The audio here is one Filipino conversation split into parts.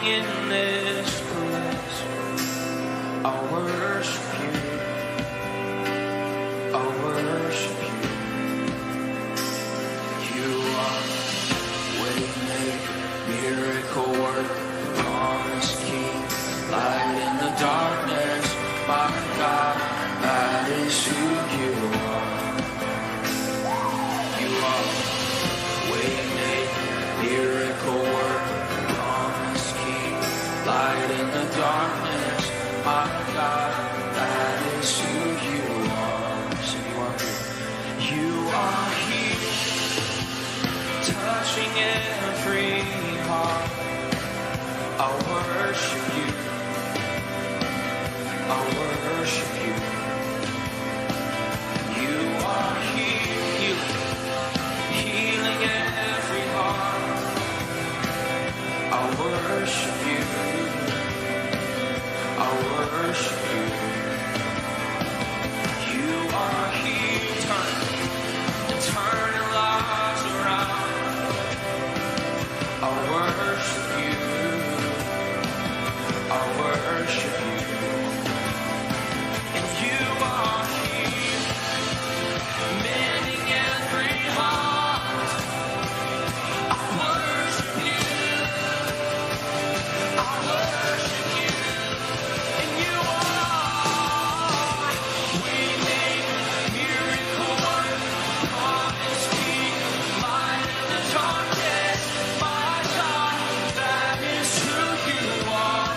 in this place. I worship you. I worship you. You are waymaker, miracle worker, promise king, light in the darkness. My God, that is who you are. You are waymaker, miracle worker, promise king, light in the darkness. My God, that is who you are. So you are here, touching every heart. I worship you. I worship you. You are here, healing every heart. I worship you. I worship you. You are here, turning lives around. I worship you. I worship you. And you are here, mending every heart. I worship you. I worship you. And you are waymaker, miracle worker, promise king, light in the darkness. My God, that is who you are.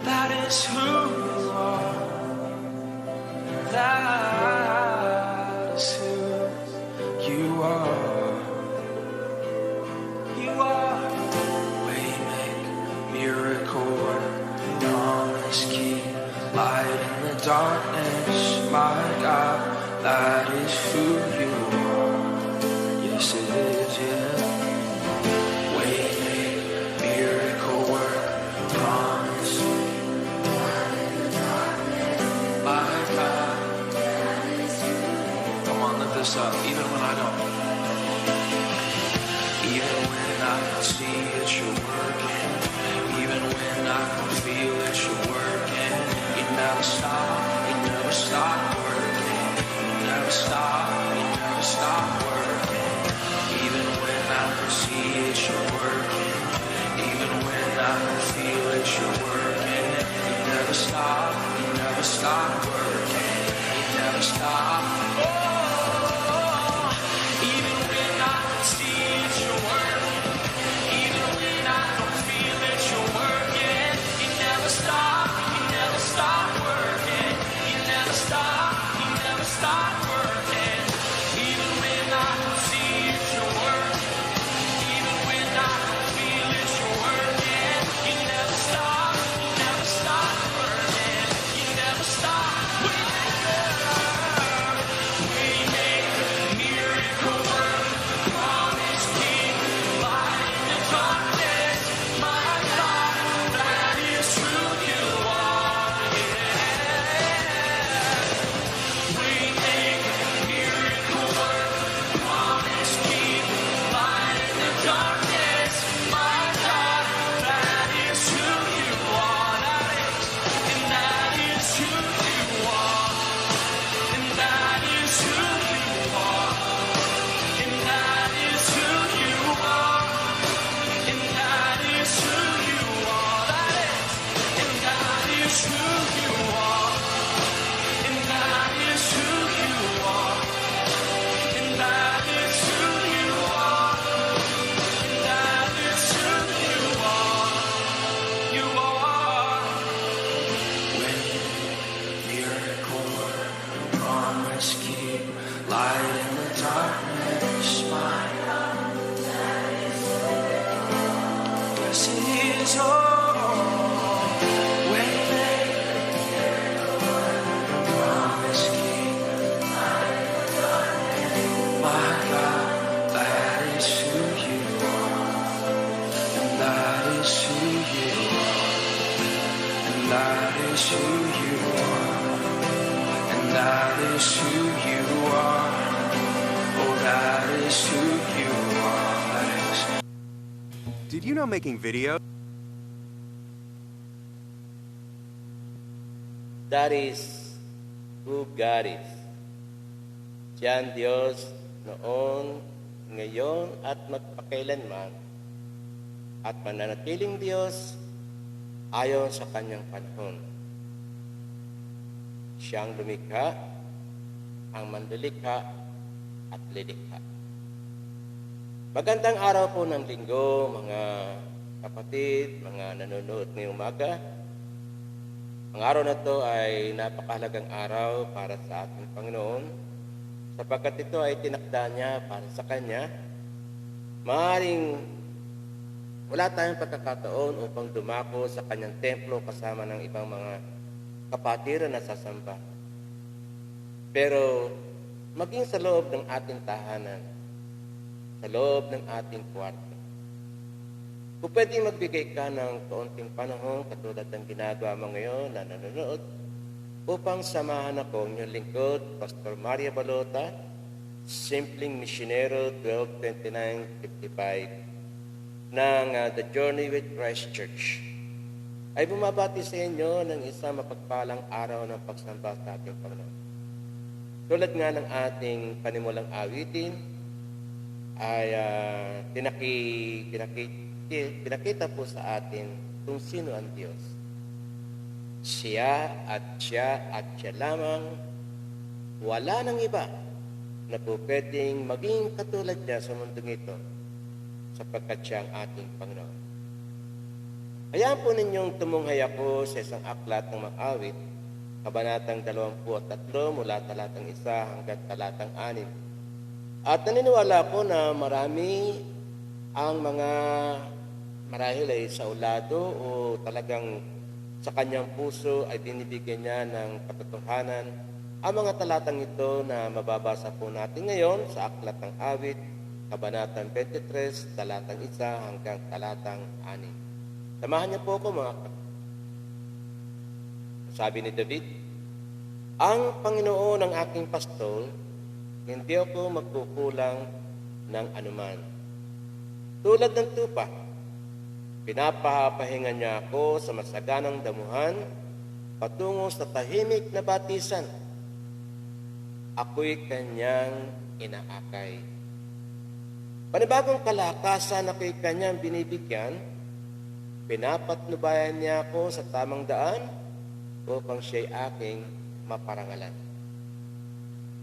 That is who you are. That is who you are. You are waymaker, miracle worker, promise king, light in the darkness. My God, that is who you are. Yes, it is, yeah. Waymaker, miracle worker, promise. This up, even when I don't, even when I can see that you're working, even when I can feel that you're working, you never stop working, you never Did you know making videos? That is who God is. Siya ang Diyos noon, ngayon, at magpakailanman, at mananatiling Diyos ayon sa kanyang panahon. Siya ang lumikha, ang manlilikha at lilikha. Magandang araw po ng linggo, mga kapatid, mga nanonood ngayong umaga. Ang araw na ito ay napakahalagang araw para sa ating Panginoon, sapagkat ito ay tinakda niya para sa Kanya. Maaaring wala tayong pagkakataon upang dumako sa Kanyang templo kasama ng ibang mga kapatiran na sasamba. Pero maging sa loob ng ating tahanan, sa loob ng ating kwarto, kung pwede magbigay ka ng kaunting panahon katulad ng ginagawa mo ngayon na nanonood upang samahan ako ng lingkod, Pastor Maria Balota, Simpleng Misionero 122955 ng The Journey with Christ Church, ay bumabati sa inyo ng isang mapagpalang araw ng pagsamba sa ating Panginoon. Tulad nga ng ating panimulang awitin, ay pinakita po sa atin kung sino ang Diyos. Siya at siya lamang, wala nang iba na po pwedeng maging katulad niya sa mundong ito, sapagkat siya ang ating Panginoon. Hayaan po ninyong tumunghay ako sa isang aklat ng mag-awit, kabanatang 23 mula talatang 1 hanggang talatang 6. At naniniwala ko na marami ang mga marahil ay sa ulado o talagang sa kanyang puso ay binibigyan niya ng katotohanan ang mga talatang ito na mababasa po natin ngayon sa Aklat ng Awit, kabanatang 23, talatang 1 hanggang talatang 6. Samahan niyo po ako mga kapatid. Sabi ni David, "Ang Panginoon ang aking pastol, hindi ako magkukulang ng anuman. Tulad ng tupa, pinapapahinga niya ako sa masaganang damuhan patungo sa tahimik na batisan. Ako'y kanyang inaakay. Panibagong kalakasan ako'y kanyang binibigyan, pinapatnubayan niya ako sa tamang daan upang siya'y aking maparangalan.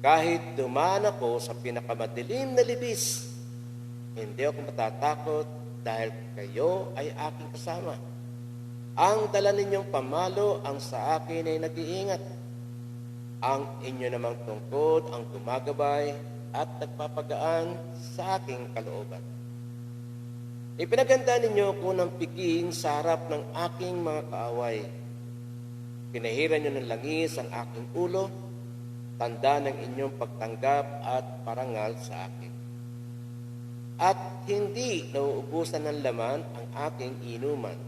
Kahit dumaan ako sa pinakamadilim na libis, hindi ako matatakot dahil kayo ay aking kasama. Ang dala ninyong pamalo ang sa akin ay nag-iingat. Ang inyo namang tungkod ang gumagabay at nagpapagaan sa aking kalooban. Ipinaganda ninyo ko ng piging sa harap ng aking mga kaaway. Pinahiran niyo ng langis ang aking ulo, tanda ng inyong pagtanggap at parangal sa akin. At hindi nauubusan ng laman ang aking inuman."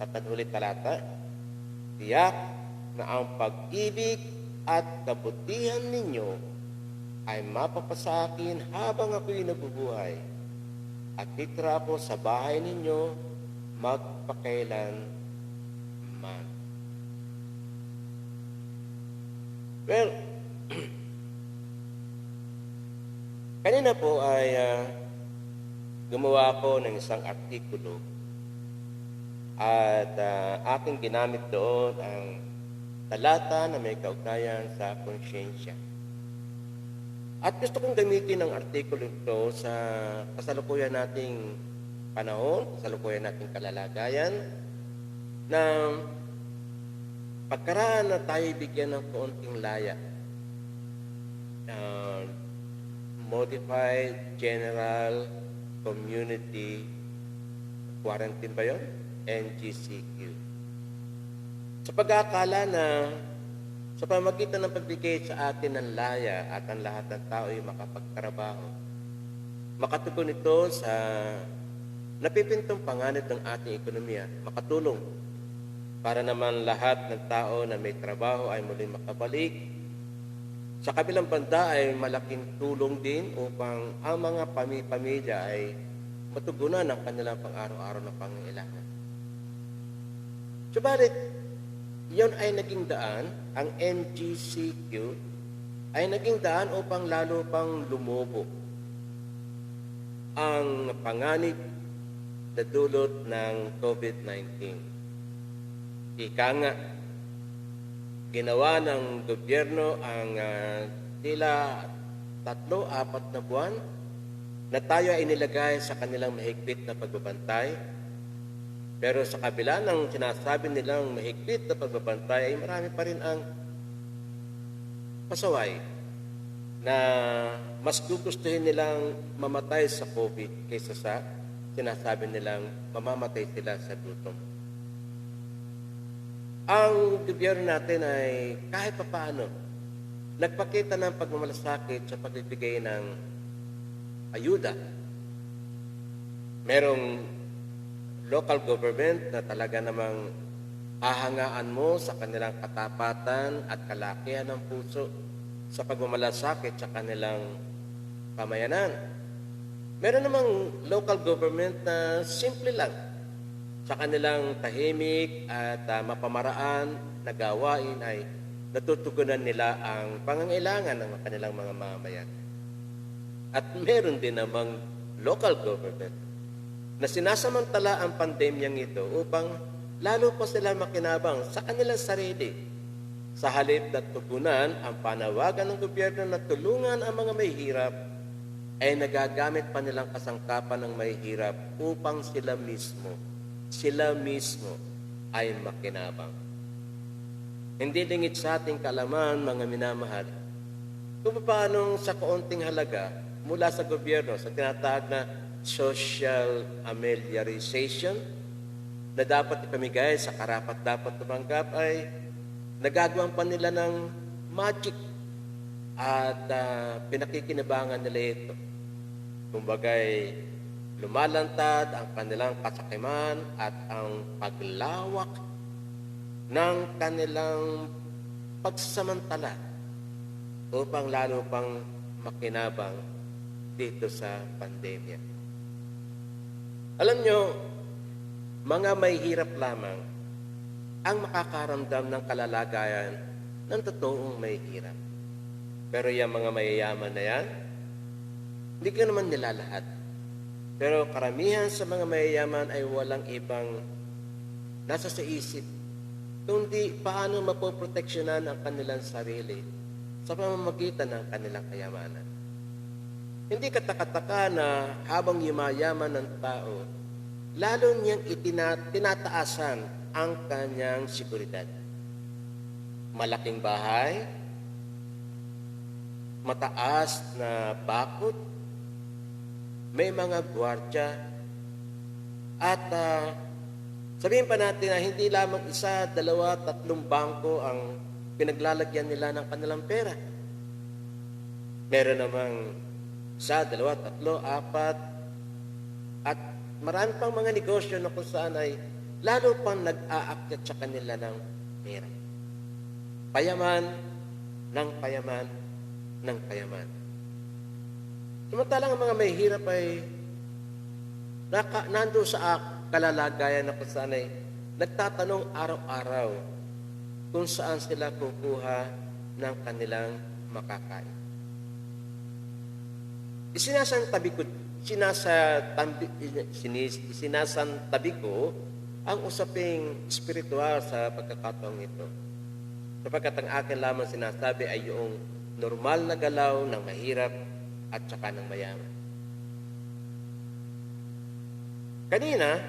Sa tanulit talata, "Tiyak na ang pag-ibig at kabutihan ninyo ay mapapasa akin habang ako'y nabubuhay, at titira ako sa bahay ninyo magpakailan man." Well, kanina po ay gumawa ko ng isang artikulo at aking ginamit doon ang talata na may kaugnayan sa konsyensya. At gusto kong gamitin ang artikulo ito sa kasalukuyan nating panahon, kasalukuyan nating kalalagayan, na pagkaraan na tayo bigyan ng kaunting laya, modified general community quarantine ba yun? NGCQ. Sa pag-aakala na sa pamagitan ng pagbigay sa atin ng laya at ang lahat ng tao ay makapagtrabaho, makatugon ito sa napipintong panganib ng ating ekonomiya, makatulong para naman lahat ng tao na may trabaho ay muling makabalik. Sa kabilang banda ay malaking tulong din upang ang mga pamilya ay matugunan ang kanilang pang-araw-araw na pangangailangan. Subalit, yun ay naging daan, ang NGCQ ay naging daan upang lalo pang lumobo ang panganib na dulot ng COVID-19. Ika nga, ginawa ng gobyerno ang tila 3-4 na buwan na tayo ay inilagay sa kanilang mahigpit na pagbabantay. Pero sa kabila ng sinasabi nilang mahigpit na pagbabantay, ay marami pa rin ang pasaway na mas gugustuhin nilang mamatay sa COVID kaysa sa sinasabi nilang mamamatay sila sa gutom. Ang gobyerno natin ay kahit papaano nagpakita ng pagmamalasakit sa pagbibigay ng ayuda. Merong local government na talaga namang hahangaan mo sa kanilang katapatan at kalakihan ng puso sa pagmamalasakit sa kanilang pamayanan. Meron namang local government na simple lang sa kanilang tahimik at mapamaraan na gawain ay natutugunan nila ang pangangailangan ng kanilang mga mamayan. At meron din namang local government na sinasamantala ang pandemyang ito upang lalo pa sila makinabang sa kanilang sarili. Sa halip na tugunan ang panawagan ng gobyerno na tulungan ang mga mahihirap, ay nagagamit pa nilang kasangkapan ng mahihirap upang sila mismo ay makinabang. Hindi lingid sa ating kalaman, mga minamahal, kung paano sa kaunting halaga mula sa gobyerno sa tinatawag na social amelioration na dapat ipamigay sa karapat-dapat tumanggap ay nagagawan pa nila ng magic at pinakikinabangan nila ito. Kumbagay, lumalantad ang kanilang kasakiman at ang paglawak ng kanilang pagsamantala upang lalo pang makinabang dito sa pandemya. Alam nyo, mga may hirap lamang ang makakaramdam ng kalalagayan ng totoong may hirap. Pero yung mga mayayaman na yan, hindi ko naman nila lahat. Pero karamihan sa mga mayayaman ay walang ibang nasa sa isip, kundi paano mapoproteksyonan ang kanilang sarili sa pamamagitan ng kanilang kayamanan. Hindi katakataka na habang yumayaman ng tao, lalo niyang tinataasan ang kanyang seguridad. Malaking bahay, mataas na bakod, may mga gwardya, at sabihin pa natin na hindi lamang 1, 2, 3 bangko ang pinaglalagyan nila ng kanilang pera. Meron namang 1, 2, 3, 4, at marami pang mga negosyo na kung saan ay lalo pang nag-aakyat sa kanila ng pera. Payaman ng payaman ng payaman. Samantalang ang mga may hirap ay nando sa kalalagayan na kung saan ay nagtatanong araw-araw kung saan sila kukuha ng kanilang makakain. Sinasantabi ko ang usaping espiritual sa pagkakataong ito. Sapagkat ang akin lamang sinasabi ay yung normal na galaw ng mahirap at saka ng mayaman. Kanina,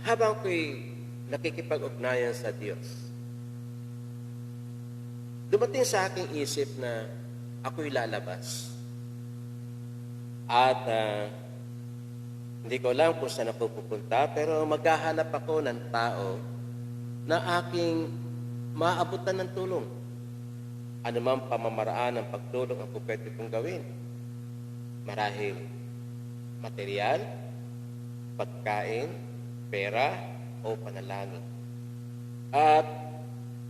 habang ko'y nakikipag-ugnayan sa Diyos, dumating sa aking isip na ako'y lalabas. At Hindi ko alam kung saan ako pupunta, pero maghahanap ako ng tao na aking maabutan ng tulong. Ano man pamamaraan ng pagtulong ang pwede kong gawin. Marahil material, pagkain, pera, o panalangin. At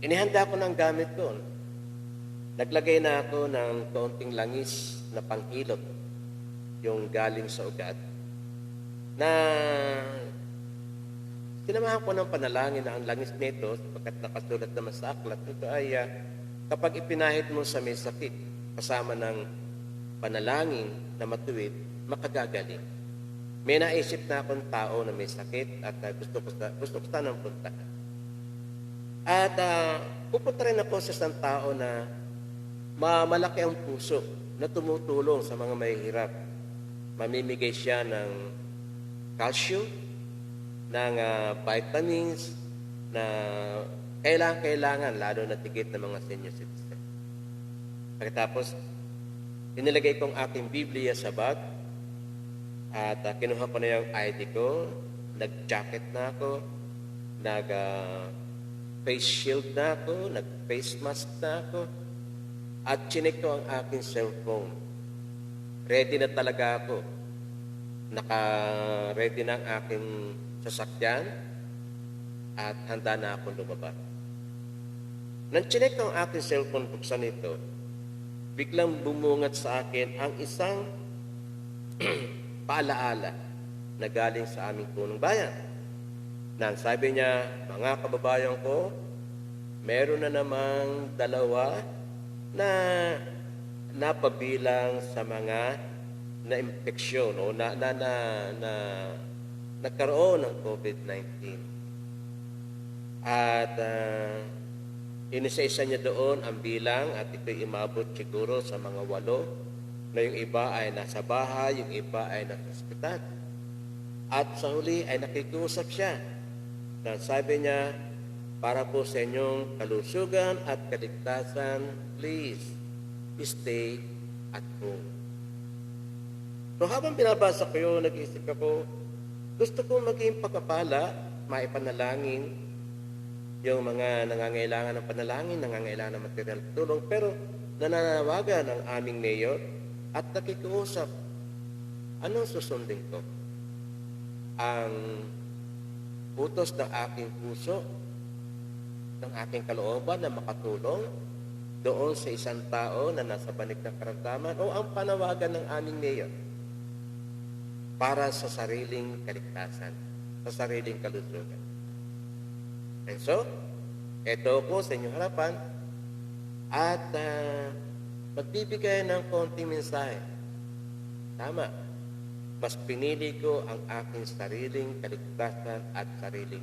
inihanda ko ng gamit doon. Naglagay na ako ng kaunting langis na panghilot, yung galing sa ugat, na sinamahan ko ng panalangin na ang langis nito, sapagkat nakasulat naman sa aklat, ito ay kapag ipinahid mo sa may sakit, kasama ng panalangin na matuwid, makagagaling. May naisip na akong tao na may sakit at gusto ko sanang puntahan. At pupunta rin ako sa isang tao na malaki ang puso na tumutulong sa mga mahihirap. Mamimigay siya ng calcium, ng vitamins na kailangan, lalo na tigit ng mga senior citizen. Pagkatapos, inilagay kong aking Biblia sa bag at kinuha ko na yung ID ko, nag-jacket na ako, nag-face shield na ako, nag-face mask na ako, at chinek ko ang aking cellphone. Ready na talaga ako. Naka-ready na ang aking sasakyan at handa na akong lumabas. Nang chinek ko ang aking cellphone, buksan ito, biglang bumungat sa akin ang isang paalaala na galing sa aming punong bayan. Nang sabi niya, mga kababayan ko, meron na namang dalawa na napabilang sa mga na-impeksyon o nagkaroon ng COVID-19. At inisa-isa niya doon ang bilang at ito'y imabot siguro sa mga 8 na yung iba ay nasa bahay, yung iba ay nasa ospital. At sa huli ay nakikiusap siya. Na sabi niya, para po sa inyong kalusugan at kaligtasan, please stay at home. So habang binabasa ko yun, nag-isip ako, gusto ko maging pagpapala, maipanalangin yung mga nangangailangan ng panalangin, nangangailangan ng material tulong, pero nananawagan ang aming mayor at nakikiusap, anong susundin ko? Ang utos ng aking puso, ng aking kalooban na makatulong doon sa isang tao na nasa banig ng karamdaman o ang panawagan ng aming mayor para sa sariling kaligtasan, sa sariling kalusugan. And so, eto ko sa inyong harapan at magbibigay ng konting mensahe. Tama. Mas pinili ko ang aking sariling kaligtasan at sariling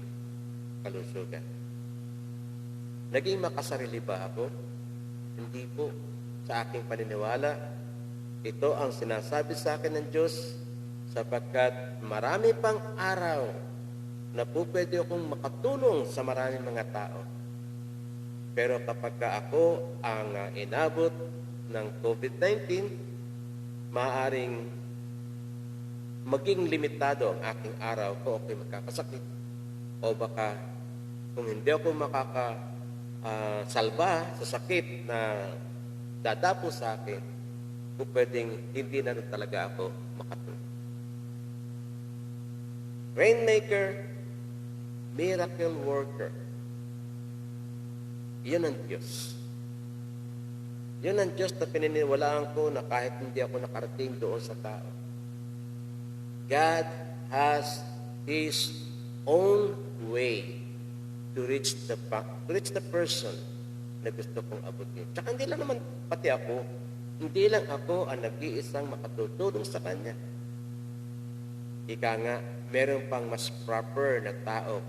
kalusugan. Naging makasarili ba ako? Hindi po. Sa aking paniniwala, ito ang sinasabi sa akin ng Diyos sapagkat marami pang araw na po pwede akong makatulong sa maraming mga tao. Pero kapag ako ang inabot ng COVID-19, maaaring maging limitado ang aking araw ko o magkakasakit. O baka kung hindi ako salba sa sakit na dadapo sa akin, kung pwedeng hindi na rin talaga ako makatulong. Rainmaker, miracle worker. Iyon ang Diyos. Yun ang Diyos na pininiwalaan ko na kahit hindi ako nakarating doon sa tao. God has His own way to reach the person na gusto kong abutin. Tsaka hindi lang naman pati ako, hindi lang ako ang nag-iisang makatutulong sa Kanya. Ika nga, meron pang mas proper na tao,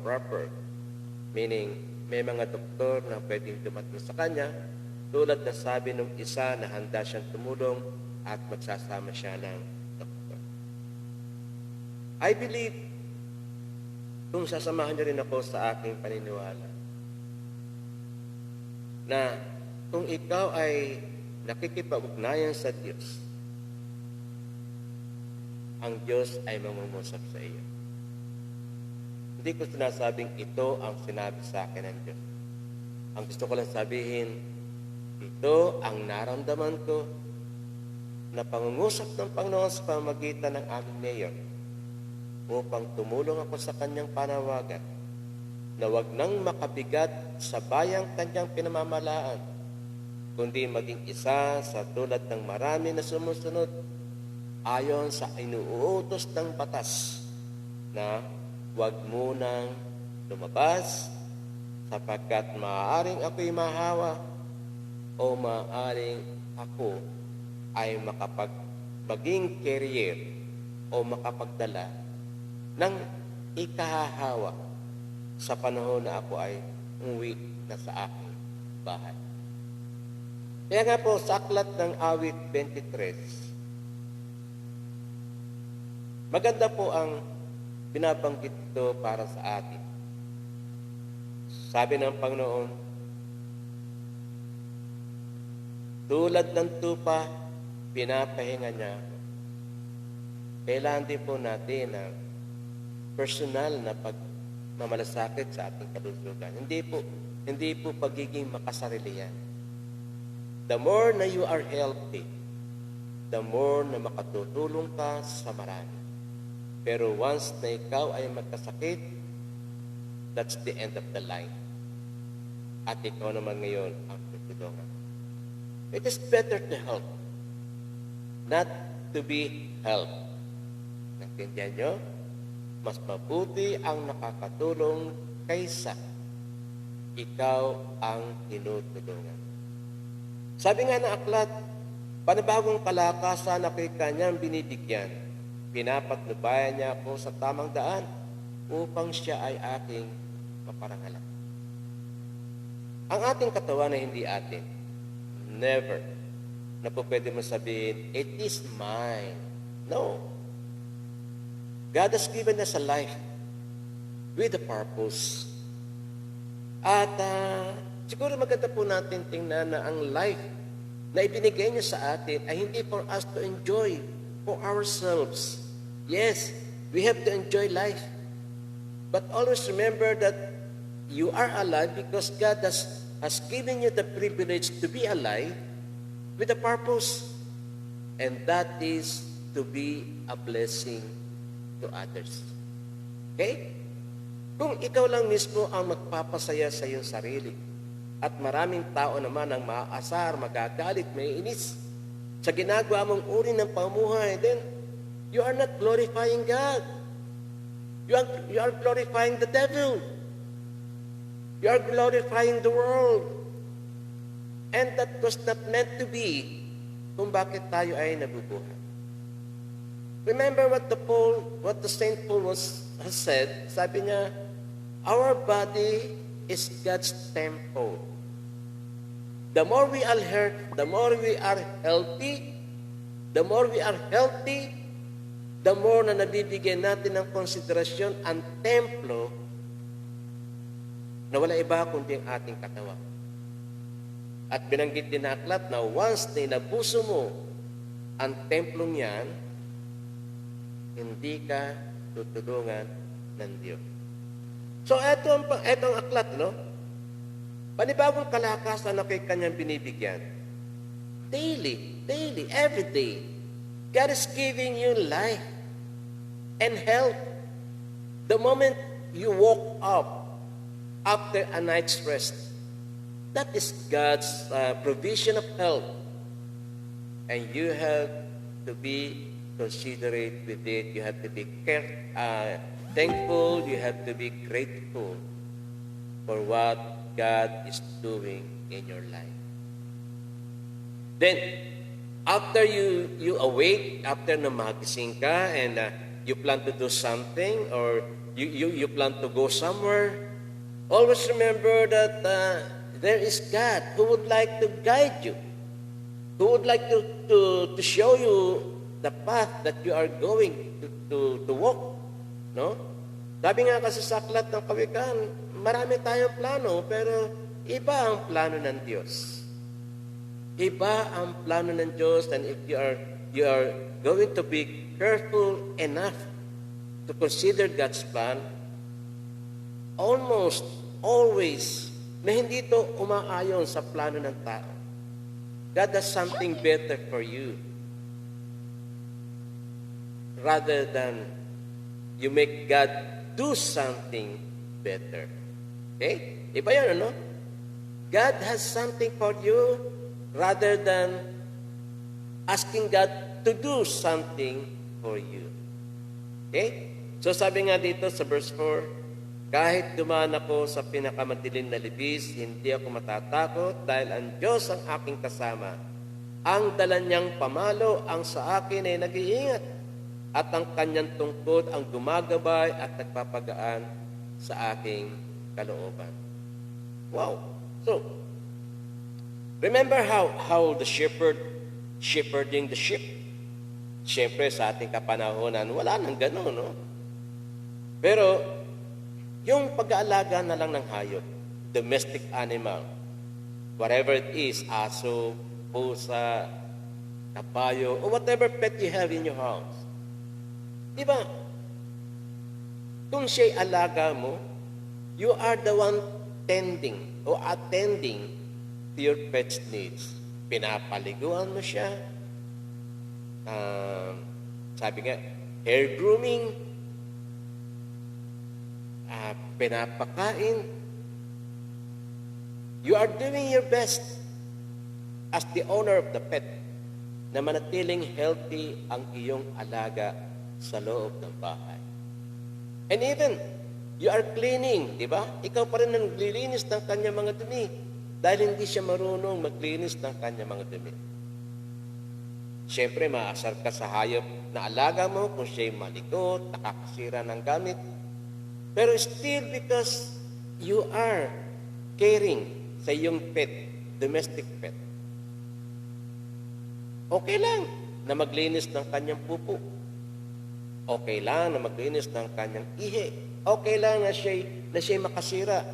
meaning may mga doktor na pwedeng dumating sa Kanya, tulad na sabi ng isa na handa siyang tumulong at magsasama siya ng doktor. I believe, kung sasamahan niyo rin ako sa aking paniniwala, na kung ikaw ay nakikipag-ugnayan sa Diyos, ang Diyos ay mangungusap sa iyo. Hindi ko sinasabing ito ang sinabi sa akin ng Diyos. Ang gusto ko lang sabihin, ito ang naramdaman ko na pangungusap ng Panginoon sa pamamagitan ng aming mayor upang tumulong ako sa kanyang panawagan na wag nang makabigat sa bayang kanyang pinamamalaan, kundi maging isa sa tulad ng marami na sumusunod ayon sa inuutos ng batas na wag munang lumabas sapagkat maaaring ako'y mahawa o maaaring ako ay maging carrier o makapagdala ng ikahahawa sa panahon na ako ay umuwi na sa aking bahay. Kaya nga po, sa aklat ng awit 23, maganda po ang binabanggit ito para sa atin. Sabi ng Panginoon, tulad ng tupa, pinapahinga niya ako. Kailangan din po natin ng personal na pagmamalasakit sa ating kalusugan. Hindi po pagiging makasarili yan. The more na you are healthy, the more na makatutulong ka sa marami. Pero once na ikaw ay magkasakit, that's the end of the line. At ikaw naman ngayon ang tutulungan. It is better to help, not to be helped. Naintindihan nyo? Mas mabuti ang nakakatulong kaysa ikaw ang tinutulungan. Sabi nga ng aklat, panibagong kalakasan na kay kanyang binibigyan, pinapatnubayan niya ako sa tamang daan upang siya ay aking maparangalan. Ang ating katawan ay hindi atin. Never na po pwede mo sabihin, it is mine. No. God has given us a life with a purpose. At siguro maganda po natin tingnan na ang life na ibinigay niya sa atin ay hindi for us to enjoy for ourselves. Yes, we have to enjoy life. But always remember that you are alive because God has given you the privilege to be alive with a purpose. And that is to be a blessing to others. Okay? Kung ikaw lang mismo ang magpapasaya sa iyong sarili at maraming tao naman ang maaasar, magagalit, may inis sa ginagawa mong uri ng pamuhay, then you are not glorifying God. You are glorifying the devil. You are glorifying the world. And that was not meant to be kung bakit tayo ay nabubuhay. Remember what the Saint Paul has said. Sabi niya, our body is God's temple. The more we are the more we are healthy, the more na nabibigyan natin ng konsiderasyon ang templo na wala iba kundi ang ating katawan. At binanggit din na aklat na once na inabuso mo ang templong yan, hindi ka tutulungan ng Diyos. So, ito ang aklat, no? Panibagong kalakasan na kay kanyang binibigyan. Daily, every day, God is giving you life and health. The moment you woke up after a night's rest, that is God's provision of health. And you have to be considerate with it. You have to be thankful. You have to be grateful for what God is doing in your life. Then, after you awake, after na magising ka and you plan to do something or you plan to go somewhere, always remember that there is God who would like to guide you, who would like to show you the path that you are going to walk. No? Sabi nga kasi sa aklat ng Kawikaan, marami tayong plano, pero iba ang plano ng Diyos. Iba ang plano ng Diyos, and if you are you are going to be careful enough to consider God's plan, almost always na hindi ito umaayon sa plano ng tao. God has something better for you rather than you make God do something better. Okay? Iba yun, ano? God has something for you rather than asking God to do something for you. Okay? So sabi nga dito sa verse 4, kahit dumaan ako sa pinakamadilim na libis, hindi ako matatakot dahil ang Diyos ang aking kasama. Ang dala niyang pamalo ang sa akin ay nag-iingat at ang kanyang tungkod ang gumagabay at nagpapagaan sa aking kalooban. Wow! So, remember how the shepherding the sheep? Siyempre, sa ating kapanahonan, wala nang gano'n, no? Pero, yung pag-aalaga na lang ng hayop, domestic animal, whatever it is, aso, pusa, kabayo, or whatever pet you have in your house. Di ba? Kung siya'y alaga mo, you are the one tending o attending to your pet's needs. Pinapaliguan mo siya. Sabi nga, hair grooming, pinapakain. You are doing your best as the owner of the pet na manatiling healthy ang iyong alaga sa loob ng bahay. And even, you are cleaning, di ba? Ikaw pa rin ang naglilinis ng kanyang mga dumi dahil hindi siya marunong maglinis ng kanyang mga dumi. Siyempre, maasar ka sa hayop na alaga mo kung siya'y malikot, nakakasira ng gamit. Pero still because you are caring sa iyong pet, domestic pet. Okay lang na maglinis ng kanyang pupo. Okay lang na maglinis ng kanyang ihi. Okay lang na siya'y makasira.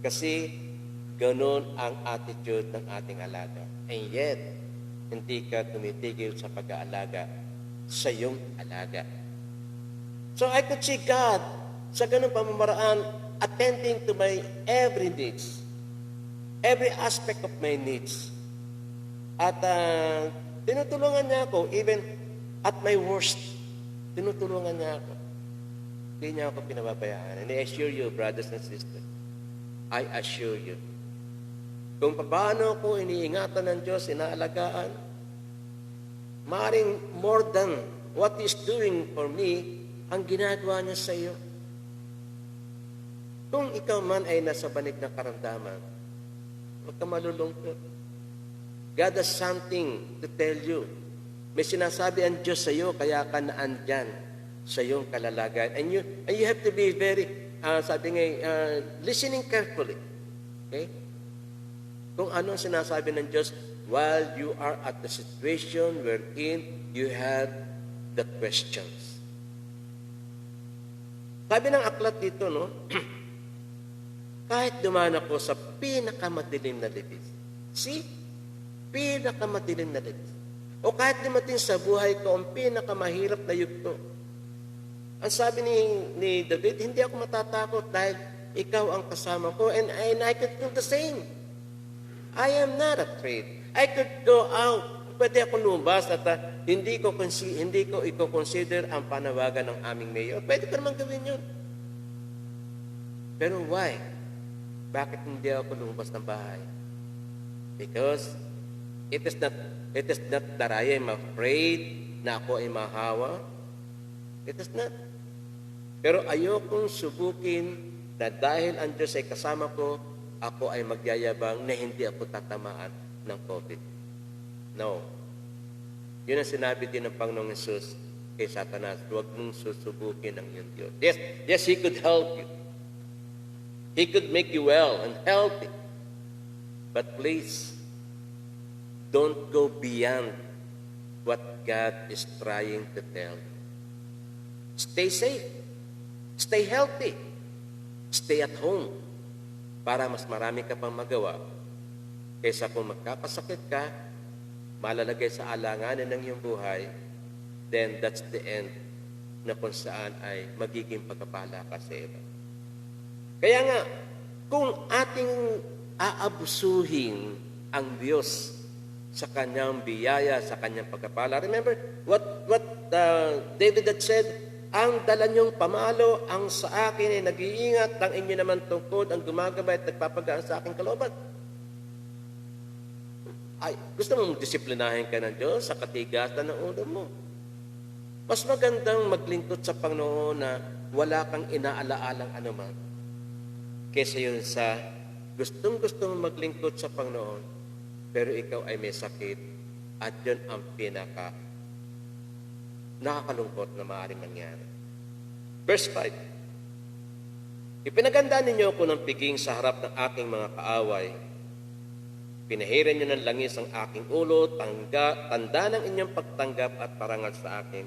Kasi ganun ang attitude ng ating alaga. And yet, hindi ka tumitigil sa pag-aalaga sa iyong alaga. So I could see God sa ganung pamamaraan attending to my every needs, every aspect of my needs. At tinutulungan niya ako, even at my worst, tinutulungan niya ako. Hindi niya ako pinababayaan. And I assure you, brothers and sisters, I assure you, kung paano ko iniingatan ng Diyos, inaalagaan, maaaring more than what He is doing for me, ang ginagawa niya sa iyo. Kung ikaw man ay nasa banig ng karamdaman, huwag ka malulungkot. God has something to tell you. May sinasabi ang Diyos sa iyo, kaya ka naandyan sa iyong kalalagayan. And you have to be very, listening carefully. Okay? Kung ano ang sinasabi ng Diyos while you are at the situation wherein you have the questions. Sabi ng aklat dito, no? Kahit dumaan ako sa pinakamadilim na libis. See? Pinakamadilim na libis. O kahit dumating sa buhay ko ang pinakamahirap na yugto. Ang sabi ni David, hindi ako matatakot dahil ikaw ang kasama ko and I could do the same. I am not afraid. I could go out. Pwede ako lumabas at hindi ko i-consider ang panawagan ng aming mayor. Pwede ko naman gawin yun. Pero why? Bakit hindi ako lumabas ng bahay? Because it is not that I am afraid na ako ay mahawa. It is not. Pero ayokong subukin na dahil ang Diyos ay kasama ko, ako ay magyayabang na hindi ako tatamaan ng COVID. No. Yun ang sinabi din ng Panginoong Hesus kay Satanas, huwag mong susubukin ang iyong Diyos. Yes, He could help you. He could make you well and healthy. But please, don't go beyond what God is trying to tell you. Stay safe. Stay healthy. Stay at home para mas marami ka pang magawa kaysa kung magkapasakit ka, malalagay sa alanganin ng iyong buhay, then that's the end na kung saan ay magiging pagkapala ka sa iba. Kaya nga, kung ating aabusuhin ang Diyos sa kanyang biyaya, sa kanyang pagkapala, remember what David had said, ang dala niyong pamalo, ang sa akin ay nag-iingat, ang inyo naman tungkod, ang gumagabay at nagpapagaan sa aking kalooban. Ay, gusto mong disiplinahin ka ng Diyos sa katigasan ng ulo mo. Mas magandang maglingkod sa Panginoon na wala kang inaalaalang anuman kesa yun sa gustong maglingkod sa Panginoon pero ikaw ay may sakit at yun ang pinaka nakakalungkot na maaaring mangyari. Verse 5. Ipinaganda ninyo ako ng piging sa harap ng aking mga kaaway. Pinahiran niyo ng langis ang aking ulo, tanda ng inyong pagtanggap at parangal sa akin,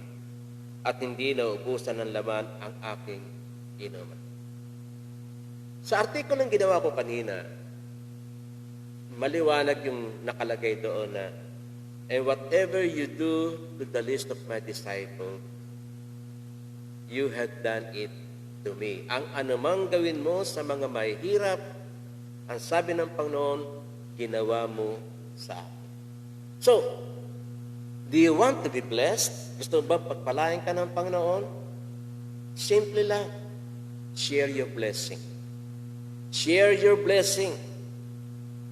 at hindi naubusan ng laman ang aking inuman. Sa artikulong ginawa ko kanina, maliwanag yung nakalagay doon na, and whatever you do to the least of my disciples, you have done it to me. Ang anumang gawin mo sa mga mahihirap, ang sabi ng Panginoon, ginawa mo sa akin. So, do you want to be blessed? Gusto mo ba pagpalain ka ng Panginoon? Simple lang. Share your blessing. Share your blessing.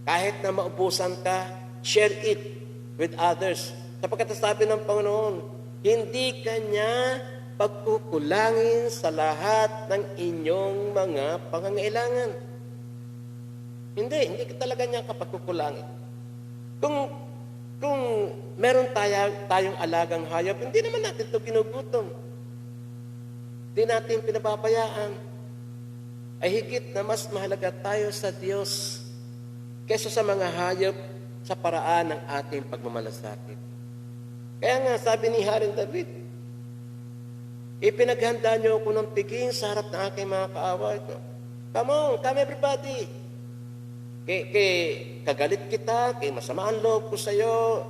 Kahit na maubusan ka, share it with others. Sapagkat sabi ng Panginoon, hindi ka niya pagkukulangin sa lahat ng inyong mga pangangailangan. Hindi ka talaga niya kapagkukulangin. Kung meron tayong alagang hayop, hindi naman natin ito ginugutom. Hindi natin pinababayaan. Ay higit na mas mahalaga tayo sa Diyos kaysa sa mga hayop sa paraan ng ating pagmamalasakit. Kaya nga, sabi ni Haring David, ipinaghanda niyo ako ng piging sa harap ng aking mga kaaway ko. Come on, come everybody. Kagalit kita, masama ang loob ko sa iyo,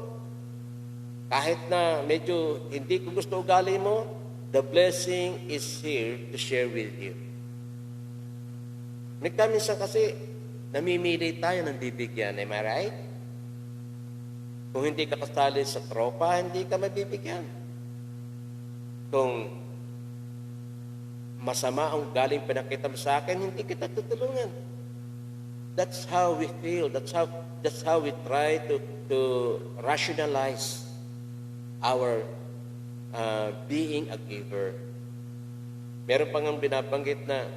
kahit na medyo hindi ko gusto ugali mo, the blessing is here to share with you. Minsan kasi, namimili tayo ng bibigyan, am I right? Kung hindi ka kasali sa tropa, hindi ka mabibigyan. Kung masama ang galing pinakita mo sa akin, hindi kita tutulungan. That's how we feel. That's how we try to rationalize our being a giver. Meron pang ang binabanggit na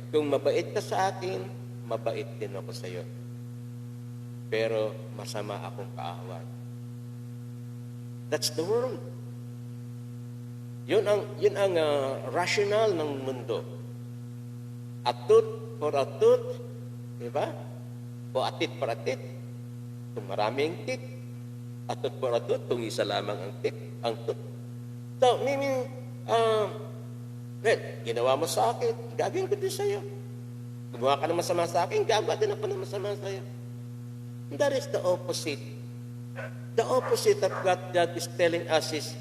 kung mabait ka sa akin, mabait din ako sa iyo. Pero masama akong kaaway. That's the world. Yun ang rational ng mundo. Atut for atut, di ba? O atit for atit. Kung maraming tit, atut for atut, kung isa lamang ang tut. So, meaning, ginawa mo sa akin, gagawin ko din sa'yo. Gumawa ka ng masama sa akin, gagawa din ako ng masama sa'yo. And that is the opposite. The opposite of what God is telling us is,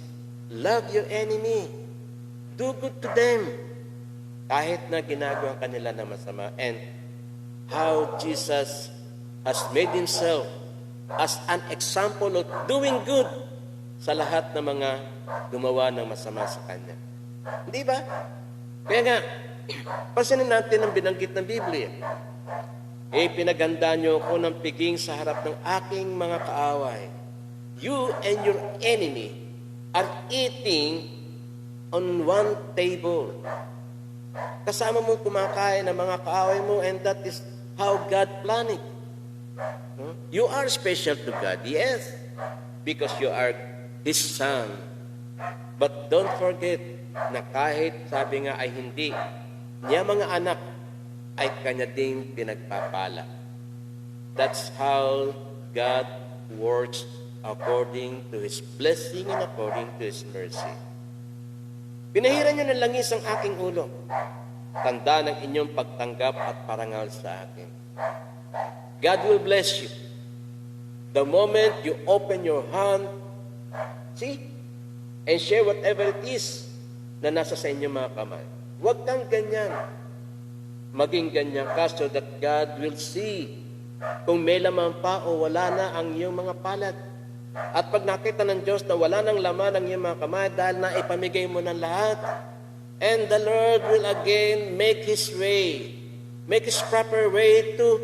love your enemy. Do good to them. Kahit na ginagawa kanila na masama. And how Jesus has made Himself as an example of doing good sa lahat ng mga gumawa ng masama sa Kanya. Hindi ba? Kaya nga, pansinin natin ang binanggit ng Biblia. Pinaganda niyo ko ng piging sa harap ng aking mga kaaway. You and your enemy are eating on one table. Kasama mong kumakain ng mga kaaway mo, and that is how God planned it. You are special to God, yes, because you are His Son. But don't forget na kahit sabi nga ay hindi niya mga anak, ay Kanya ding pinagpapala. That's how God works according to His blessing and according to His mercy. Pinahiran niyo ng langis ang aking ulo. Tanda ng inyong pagtanggap at parangal sa akin. God will bless you. The moment you open your hand, see, and share whatever it is na nasa sa inyong mga kamay. Huwag kang ganyan. Maging ganyan ka so that God will see kung may laman pa o wala na ang iyong mga palad. At pag nakita ng Diyos na wala nang laman ang iyong mga kamay dahil na ipamigay mo ng lahat, and the Lord will again make His way, make His proper way to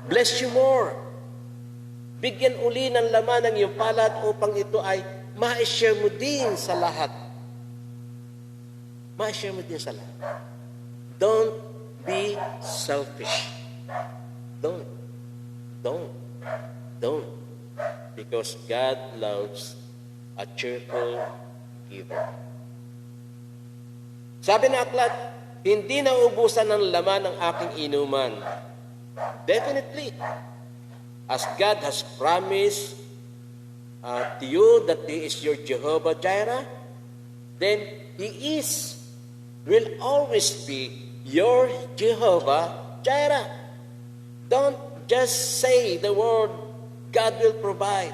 bless you more. Bigyan uli ng laman ang iyong palad upang ito ay ma-share mo din sa lahat. Ma-share mo din sa lahat. Don't be selfish. Don't. Because God loves a cheerful giver. Sabi ng aklat, hindi naubusan ng laman ng aking inuman. Definitely. As God has promised to you that He is your Jehovah Jireh, then He will always be your Jehovah Jireh. Don't just say the word, God will provide.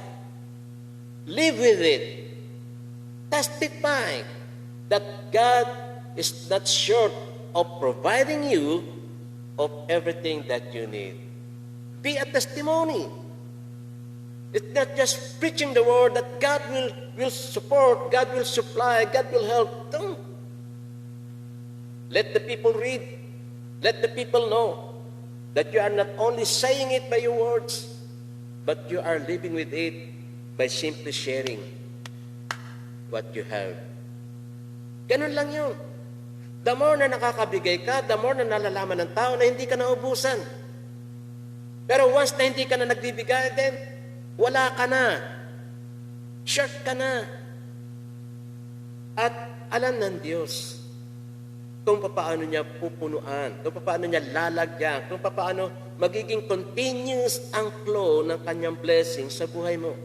Live with it. Testify that God is not short of providing you of everything that you need. Be a testimony. It's not just preaching the word that God will support, God will supply, God will help. Don't. Let the people read. Let the people know that you are not only saying it by your words, but you are living with it by simply sharing what you have. Ganun lang yun. The more na nakakabigay ka, the more na nalalaman ng tao na hindi ka naubusan. Pero once na hindi ka na nagbibigay, then wala ka na. Short ka na. At alam ng Diyos kung paano niya pupunuan, kung paano niya lalagyan, kung paano magiging continuous ang flow ng kanyang blessing sa buhay mo.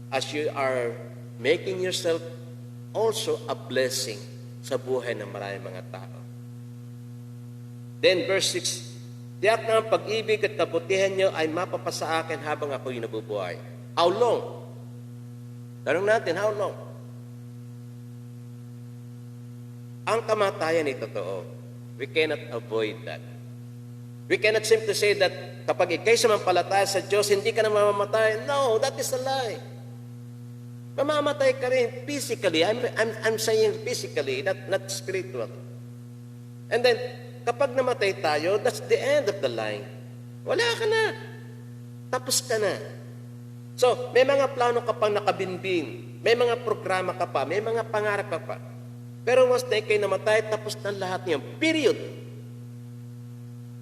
As you are making yourself also a blessing sa buhay ng maraming mga tao. Then verse 6, tiyak na ang pag-ibig at kabutihan niyo ay mapapasa akin habang ako'y nabubuhay. How long? Tanong natin, how long? Ang kamatayan ay totoo. We cannot avoid that. We cannot simply say that kapag ikay sumampalataya sa Diyos, hindi ka na mamamatay. No, that is a lie. Mamamatay ka rin physically. I'm saying physically, not spiritual. And then, kapag namatay tayo, that's the end of the line. Wala ka na. Tapos ka na. So, may mga plano ka pang nakabinbin. May mga programa ka pa. May mga pangarap ka pa. Pero once na ikay namatay, tapos na lahat niyan. Period.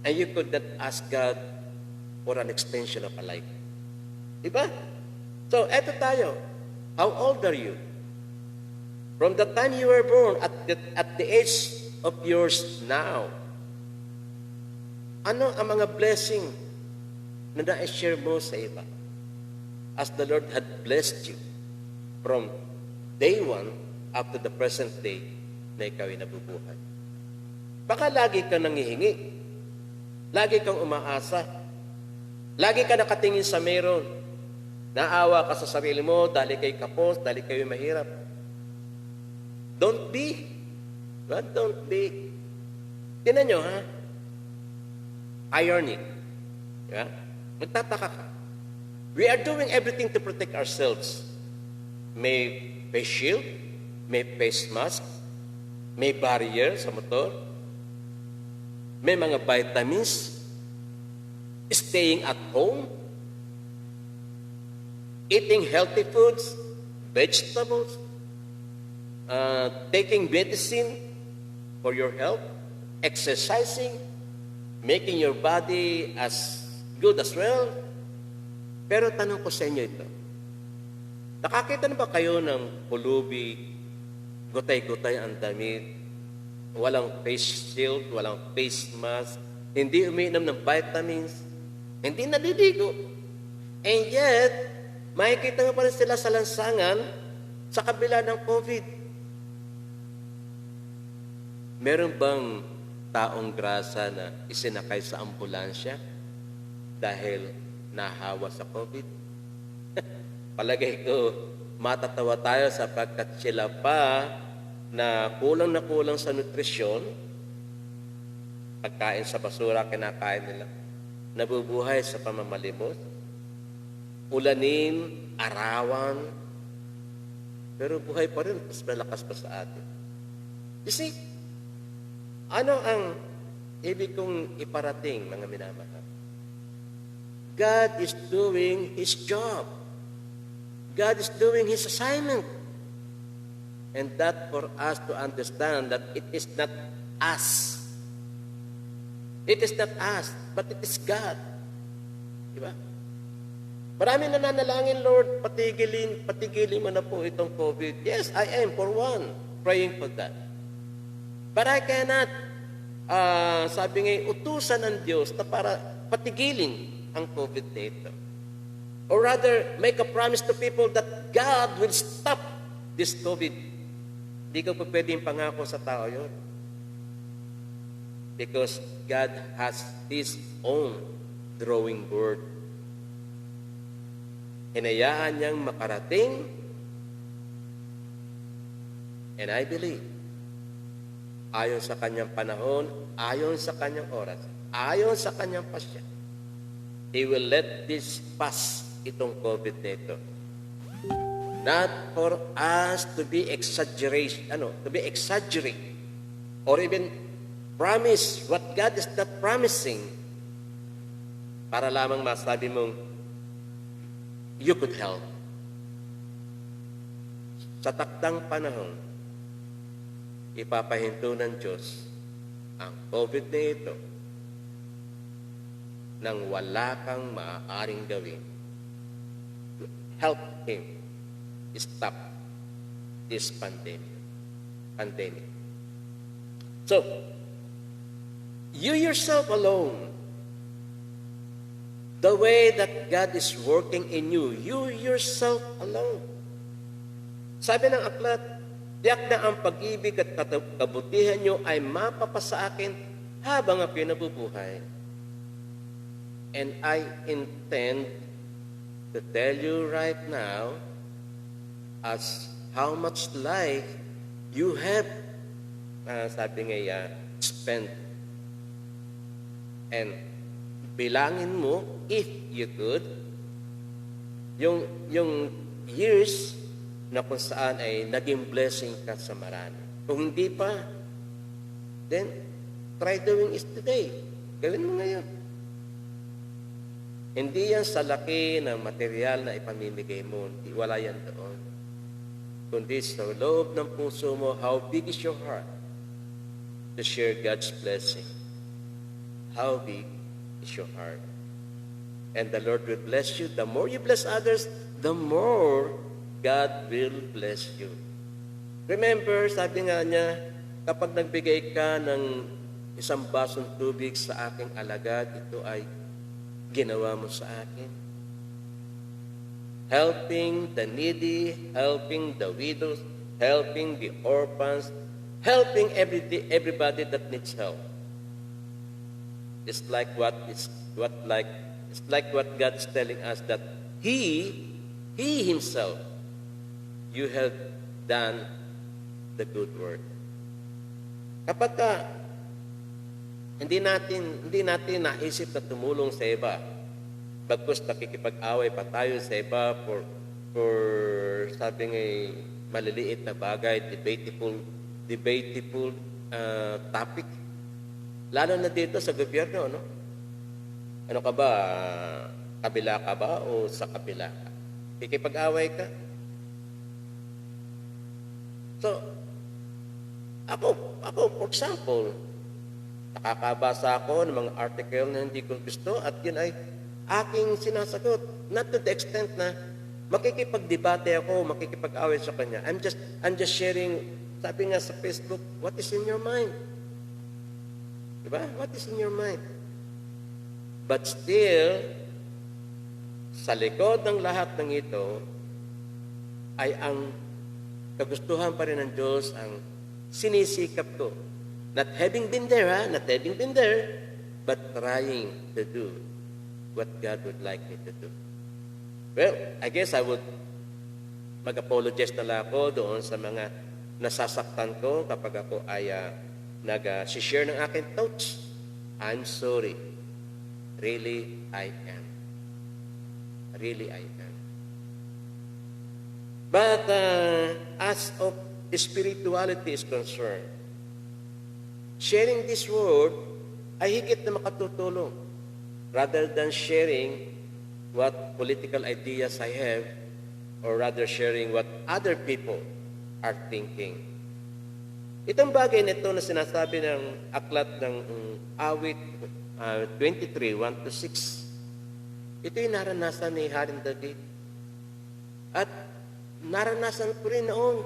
And you could not ask God for an extension of a life. Diba? So, eto tayo. How old are you? From the time you were born, at the age of yours now, ano ang mga blessing na na-share mo sa iba? As the Lord had blessed you from day one up to the present day na ikaw ay nabubuhay. Baka lagi ka nangihingi. Lagi kang umaasa. Lagi ka nakatingin sa meron. Naawa ka sa sarili mo dahil kay kapos, dahil kayo mahirap. Don't be. But don't be. Tinan nyo, ha? Irony. Yeah? Nagtataka ka. We are doing everything to protect ourselves. May face shield, may face mask, may barrier sa motor, may mga vitamins, staying at home, eating healthy foods, vegetables, taking medicine for your health, exercising, making your body as good as well. Pero tanong ko sa inyo ito, nakakita na ba kayo ng pulubi, gutay-gutay ang damit, walang face shield, walang face mask, hindi umiinom ng vitamins, hindi naliligo, and yet, makikita mo pa rin sila sa lansangan sa kabila ng COVID. Meron bang taong grasa na isinakay sa ambulansya dahil nahawa sa COVID? palagay ko, matatawa tayo sapagkat sila pa na kulang sa nutrisyon, pagkain sa basura, kinakain nila, nabubuhay sa pamamalimos, ulanin, arawan, pero buhay pa rin, mas malakas pa sa atin. You see, ano ang ibig kong iparating, mga minamahal? God is doing His job. God is doing His assignment. And that for us to understand that it is not us. It is not us, but it is God. Diba? Marami nananalangin, Lord, patigilin mo na po itong COVID. Yes, I am, for one, praying for that. But I cannot, sabi nga, utusan ng Diyos na para patigilin ang COVID na ito. Or rather, make a promise to people that God will stop this COVID. Hindi ko pa pwedeng pangako sa tao yun. Because God has His own drawing board. Hinayaan niyang makarating, and I believe, ayon sa kanyang panahon, ayon sa kanyang oras, ayon sa kanyang pasya, He will let this pass, itong COVID na ito. Not for us to be exaggerate, or even promise what God is not promising, para lamang masabi mong, you could help. Sa takdang panahon, ipapahinto ng Diyos ang COVID na ito nang wala kang maaaring gawin. Help Him stop this pandemic. So, you yourself alone, the way that God is working in you, you yourself alone. Sabi ng aklat, tiyak na ang pag-ibig at kabutihan nyo ay mapapasa akin habang ako'y nabubuhay. And I intend to tell you right now as how much life you have, sabi nga, spent. And bilangin mo, if you could, yung years na kung saan ay naging blessing ka sa marami. Kung hindi pa, then try doing it today. Gawin mo ngayon. Hindi yan sa laki ng material na ipamimigay mo. Hindi, wala yan doon. Kundi sa loob ng puso mo, how big is your heart to share God's blessing? How big is your heart? And the Lord will bless you. The more you bless others, the more God will bless you. Remember, sabi nga niya, kapag nagbigay ka ng isang basong tubig sa aking alagad, ito ay ginawa mo sa akin. Helping the needy, helping the widows, helping the orphans, helping everybody that needs help. It's like what God is telling us, that He Himself, you have done the good work. Kapag hindi natin naisip na tumulong sa iba, bagkus nakikipag-away pa tayo sa iba for sabi nga maliliit na bagay, debatable topic. Lalo na dito sa gobyerno, no? Ano ka ba? Kabila ka ba o sa kabila ka? Kikipag-away ka? So, ako, for example, nakakabasa ako ng mga article na hindi ko gusto at yun ay aking sinasagot. Not to the extent na makikipag-debate ako, makikipag-away sa kanya. I'm just sharing, sabi nga sa Facebook, what is in your mind? Diba? What is in your mind? But still, sa likod ng lahat ng ito, ay ang kagustuhan pa rin ng Diyos ang sinisikap ko. Not having been there, but trying to do what God would like me to do. Well, I guess I would mag-apologize na lang ako doon sa mga nasasaktan ko kapag ako ay nag-share ng aking thoughts. I'm sorry. Really, I am. Really, I am. But as of spirituality is concerned, sharing this word ay higit na makatutulong rather than sharing what political ideas I have or rather sharing what other people are thinking. Itong bagay na ito na sinasabi ng aklat ng awit 23, 1-6, ito yung naranasan ni Haring David. At naranasan ko rin noon.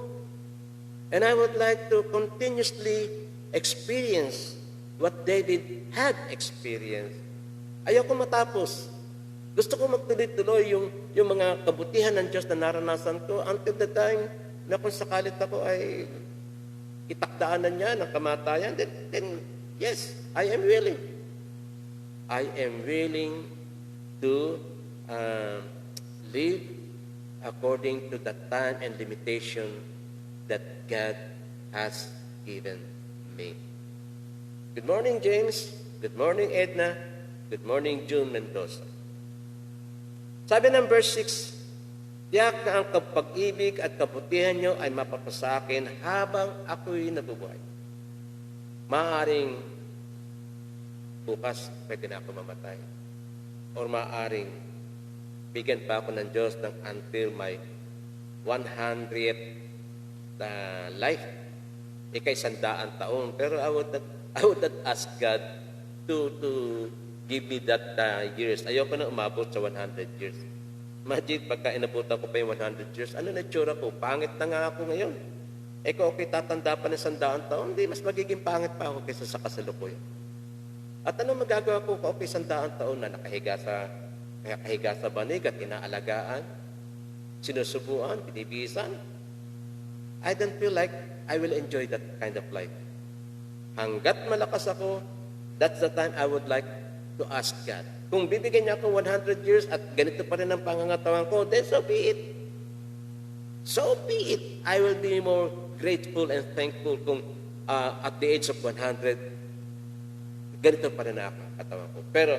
And I would like to continuously experience what David had experienced. Ayoko matapos. Gusto ko magtuloy-tuloy yung mga kabutihan ng Diyos na naranasan ko until the time na kung sakalit ako ay itakdaanan niya ng kamatayan, then yes, I am willing. I am willing to live according to the time and limitation that God has given me. Good morning, James. Good morning, Edna. Good morning, June Mendoza. Sabi ng verse 6, tiyak na ang pag-ibig at kabutihan nyo ay mapapasakin habang ako'y nabubuhay. Maaring bukas pwede na ako mamatay. Or maaring bigyan pa ako ng Diyos ng until my 100th life. Ika'y 100 taon. Pero I would not ask God to give me that years. Ayoko na umabot sa 100 years. Imagine, pagka inabutan ko pa yung 100 years, ano na tsura ko? Pangit na nga ako ngayon. Kung okay tatanda pa ng 100 taon, hindi, mas magiging pangit pa ako kaysa sa kasalukuyan. At ano magagawa ko kung okay 100 taon na nakahiga sa banig at inaalagaan, sinusubuan, binibisan? I don't feel like I will enjoy that kind of life. Hanggat malakas ako, that's the time I would like to ask God. Kung bibigyan niya ako 100 years at ganito pa rin ang pangangatawan ko, then so be it. So be it. I will be more grateful and thankful kung at the age of 100, ganito pa rin ang katawan ko. Pero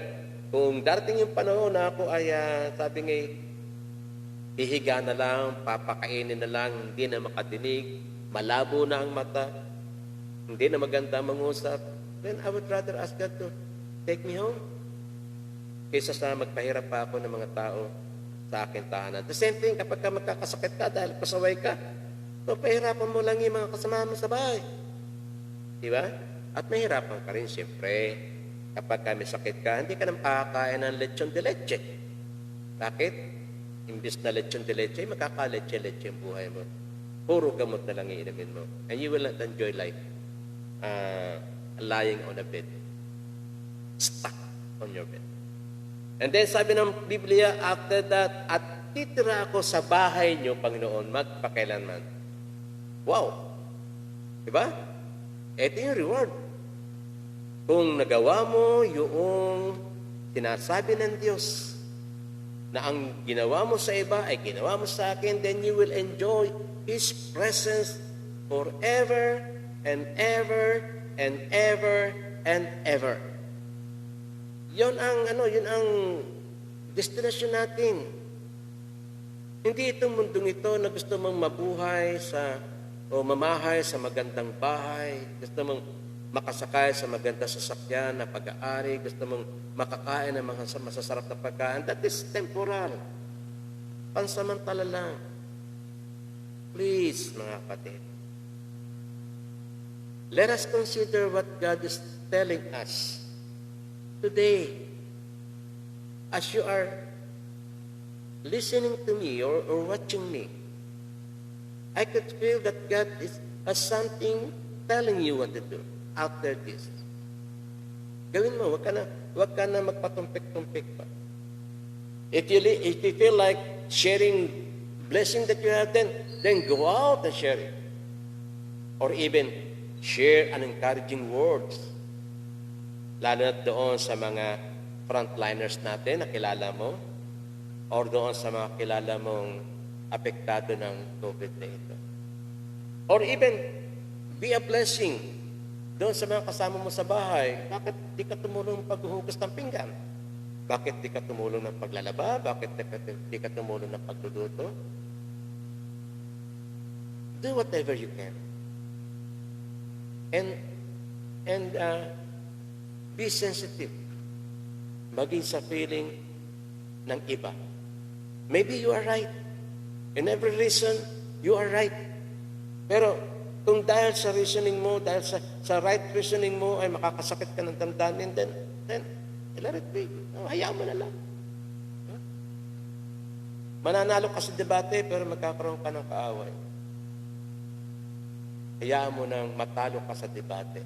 kung darating yung panahon na ako ay, sabi nga, hihiga na lang, papakainin na lang, hindi na makadinig, malabo na ang mata, hindi na maganda mangusap, then I would rather ask God to take me home kaysa sa magpahirap pa ako ng mga tao sa aking tahanan. The same thing, kapag ka magkakasakit ka dahil pasaway ka, so pahirapan mo lang yung mga kasama mo sa bahay. Diba? At mahirapan ka rin, siyempre, kapag may sakit ka, hindi ka nang pakakain ng lechon de leche. Bakit? Imbis na lechon de leche, makaka-leche-leche ang buhay mo. Puro gamot na lang iinumin mo. And you will not enjoy life lying on a bed. Stuck on your bed. And then sabi ng Biblia, after that, at titira ako sa bahay niyo, Panginoon, magpakailanman. Wow! Diba? Ito yung reward. Kung nagawa mo yung sinasabi ng Diyos na ang ginawa mo sa iba ay ginawa mo sa akin, then you will enjoy His presence forever and ever and ever and ever. Yun ang destination natin. Hindi itong mundong ito na gusto mong mabuhay o mamahay sa magandang bahay, gusto mong makasakay sa magandang sasakyan na pag-aari, gusto mong makakain ng mga masasarap na pagkain. That is temporal. Pansamantala lang. Please, mga kapatid, let us consider what God is telling us today. As you are listening to me or watching me, I could feel that God has something telling you what to do after this. Gawin mo, wag ka na magpatumpik-tumpik pa. If you feel like sharing blessing that you have, then go out and share it. Or even share an encouraging words. Lalo na doon sa mga frontliners natin na kilala mo, or doon sa mga kilala mong apektado ng COVID na ito. Or even, be a blessing doon sa mga kasama mo sa bahay. Bakit di ka tumulong paghuhugas ng pinggan? Bakit di ka tumulong ng paglalaba? Bakit di ka tumulong ng pagluluto? Do whatever you can. And be sensitive. Maging sa feeling ng iba. Maybe you are right. In every reason, you are right. Pero kung dahil sa reasoning mo, dahil sa right reasoning mo ay makakasakit ka ng damdamin, then let it be. Hayaan mo na lang. Mananalo ka sa debate, pero magkakaroon ka ng kaaway. Hayaan mo nang matalo ka sa debate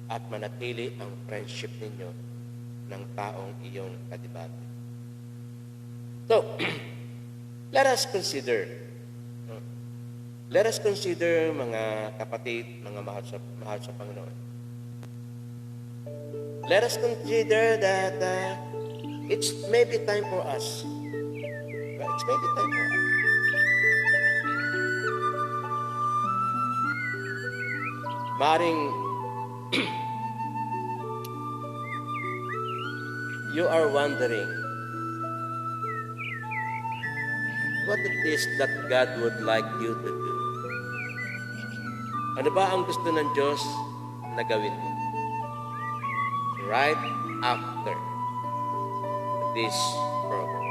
at manatili ang friendship ninyo ng taong iyong kadebate. So, let us consider, mga kapatid, mga mahal sa Panginoon. Let us consider that it's maybe time for us. It's maybe time for us. Maring you are wondering what it is that God would like you to do. Ano ba ang gusto ng Diyos na gawin mo? Right after this program.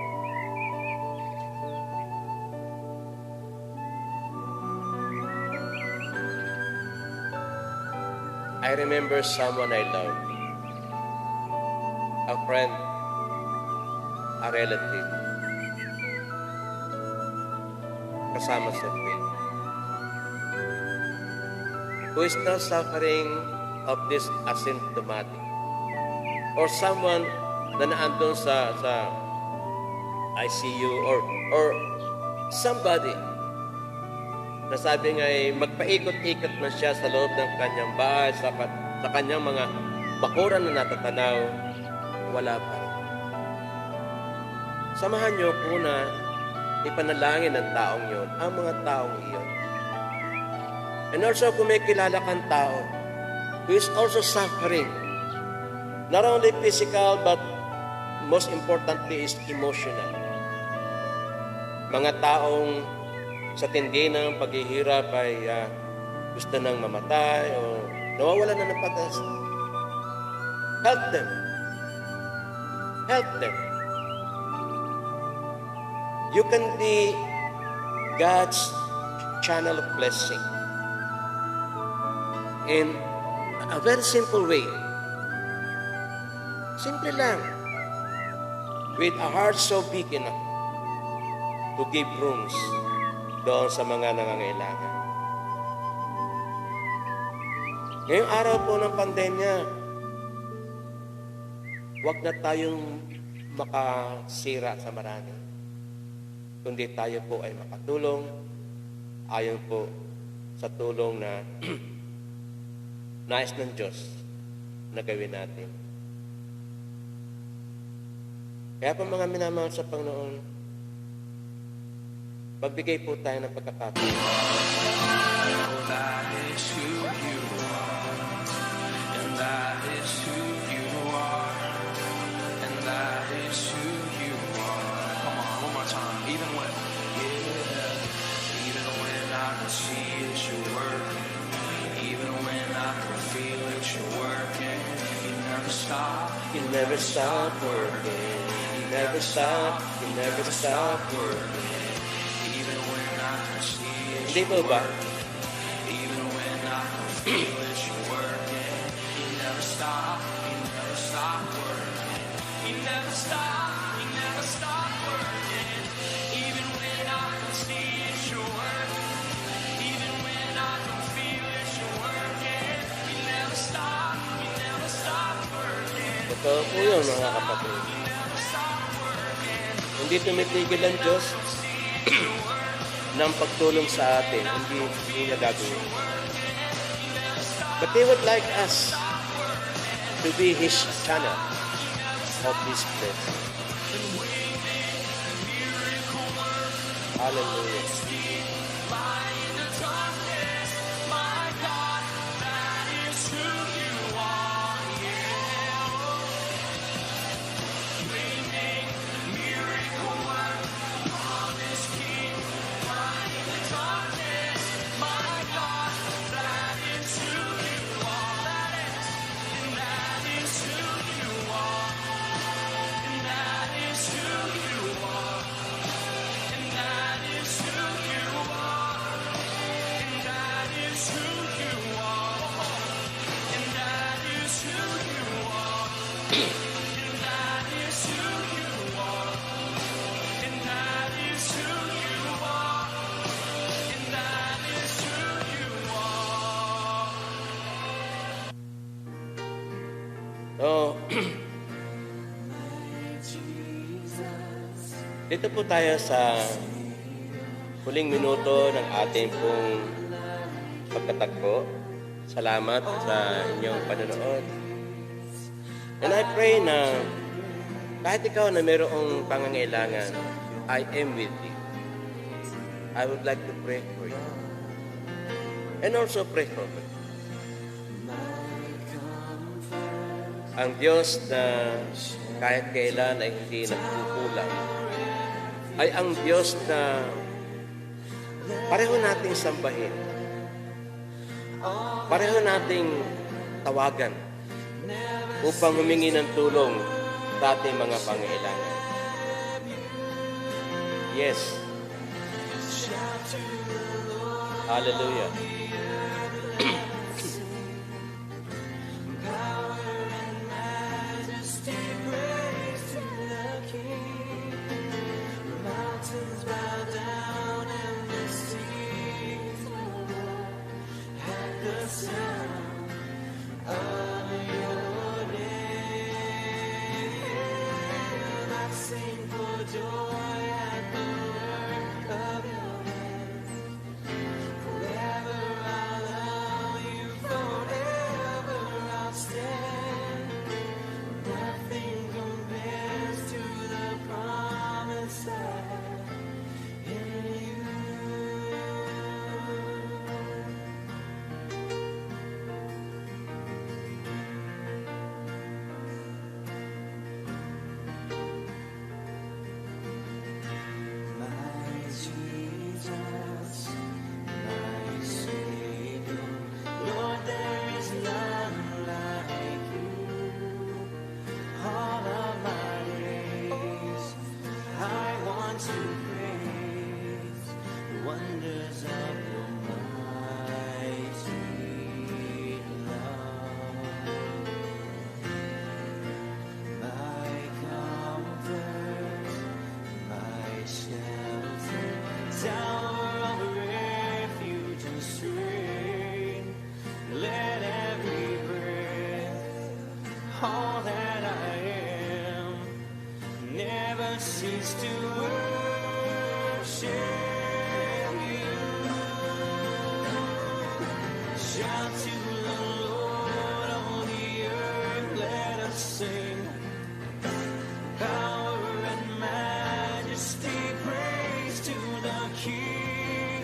I remember someone I love, a friend, a relative, kasama sa faith, who is now suffering of this asymptomatic, or someone na naandun sa ICU, or somebody na sabi nga ay magpaikot-ikot na siya sa loob ng kanyang bahay, sa kanyang mga bakuran na natatanaw, wala pa. Samahan niyo po na ipanalangin ng taong yun, ang mga taong iyon. And also kung may kilala kang tao who is also suffering, not only physical but most importantly is emotional. Mga taong sa tindi ng paghihirap ay gusto nang mamatay o nawawalan na ng pag-asa. Help them. Help them. You can be God's channel of blessing in a very simple way. Simple lang. With a heart so big enough to give rooms doon sa mga nangangailangan. Ngayong araw po ng pandemya, huwag na tayong makasira sa marami. Kundi tayo po ay makatulong ayon po sa tulong na nais ng Diyos na gawin natin. Kaya po mga minamahal sa Panginoon, magbigay po tayo ng pagkakataon. That is who you are, and that is who you are, and that is who you are. Come on, one more time. Even when I can see it, you're working. Even when I can feel it, you're working. You never stop. You never stop working. You never stop. You never stop working. Hindi po ba? Even when I can feel it, you're working. You never stop working. You never stop working. Even when I can see it, you're working. Even when I can feel it, you're working. You never stop working. Totoo po yun, mga kapatid. Hindi tumitigil ang Diyos ng pagtulong sa atin, hindi niya gagawin. But He would like us to be His channel of His blessing. Hallelujah. So, dito po tayo sa huling minuto ng ating pong pagtatagpo. Salamat sa inyong panonood. And I pray na kahit ikaw na mayroong pangangailangan, I am with you. I would like to pray for you. And also pray for me. Ang Diyos na kahit kailan ay hindi nagkukulang ay ang Diyos na pareho nating sambahin. Pareho nating tawagan upang humingi ng tulong sa ating mga pangailangan. Yes. Hallelujah. Cease to worship you. Shout to the Lord on the earth, let us sing. Power and majesty, praise to the King.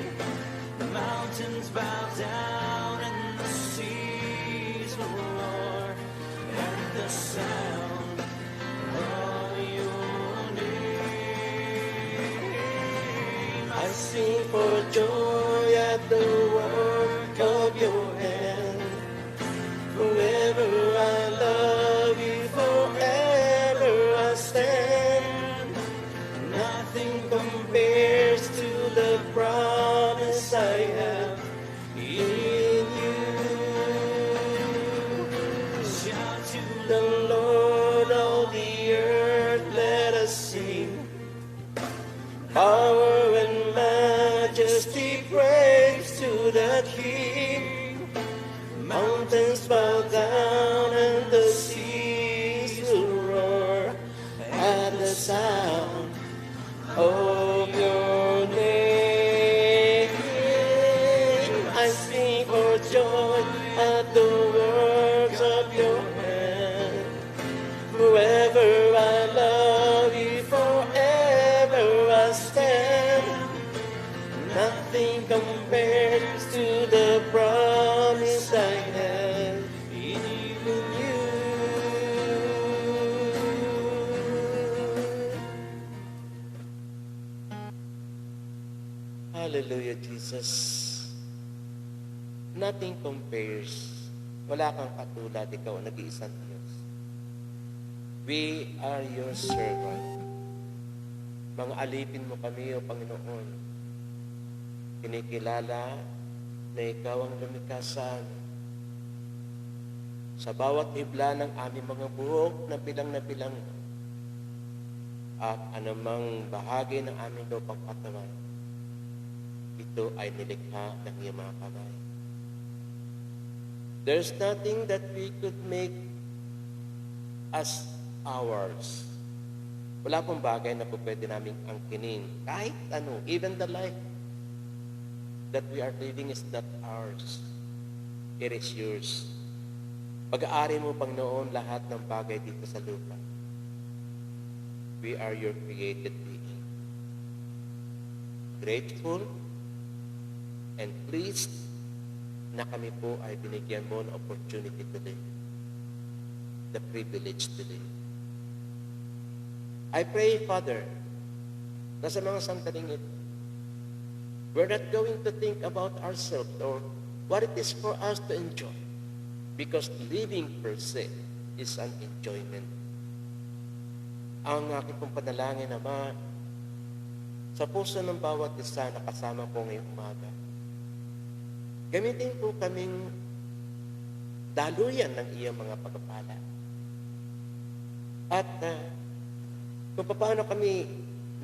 The mountains bow down and the seas roar at the sound of your I sing for joy at the work of your hand. Forever I love you, forever I stand. Nothing compares to the promise I have in you. shout to The Lord of the earth, let us sing. Power and majesty, praise to the King. Mountains bow down and the seas will roar at the sound of your name. I sing for joy at the works of your hand. Forever I love you, forever I stand. the promise I have in you. Hallelujah, Jesus. Nothing compares. Wala kang katulad, ikaw ang nag-iisang Diyos. We are your servant. Mga alipin mo kami, O Panginoon. Kinikilala na ikaw ang lumikha sa amin. Sa bawat hibla ng aming mga buhok na bilang at anumang bahagi ng aming lupang katawan, ito ay nilikha ng iyong mga kamay. There's nothing that we could make as ours. Wala pong bagay na po pwede namin angkinin. Kahit ano, even the life that we are living is not ours. It is yours. Pag-aari mo, Panginoon, lahat ng bagay dito sa lupa. We are your created being. Grateful and pleased na kami po ay binigyan mo ng opportunity to live. The privilege to live. I pray, Father, na sa mga sandaling ito, we're not going to think about ourselves or what it is for us to enjoy. Because living per se is an enjoyment. Ang aking pong panalangin, Ama, sa puso ng bawat isa na kasama po ngayong umaga, gamitin po kaming daluyan ng iyong mga pagpapala. At kung paano kami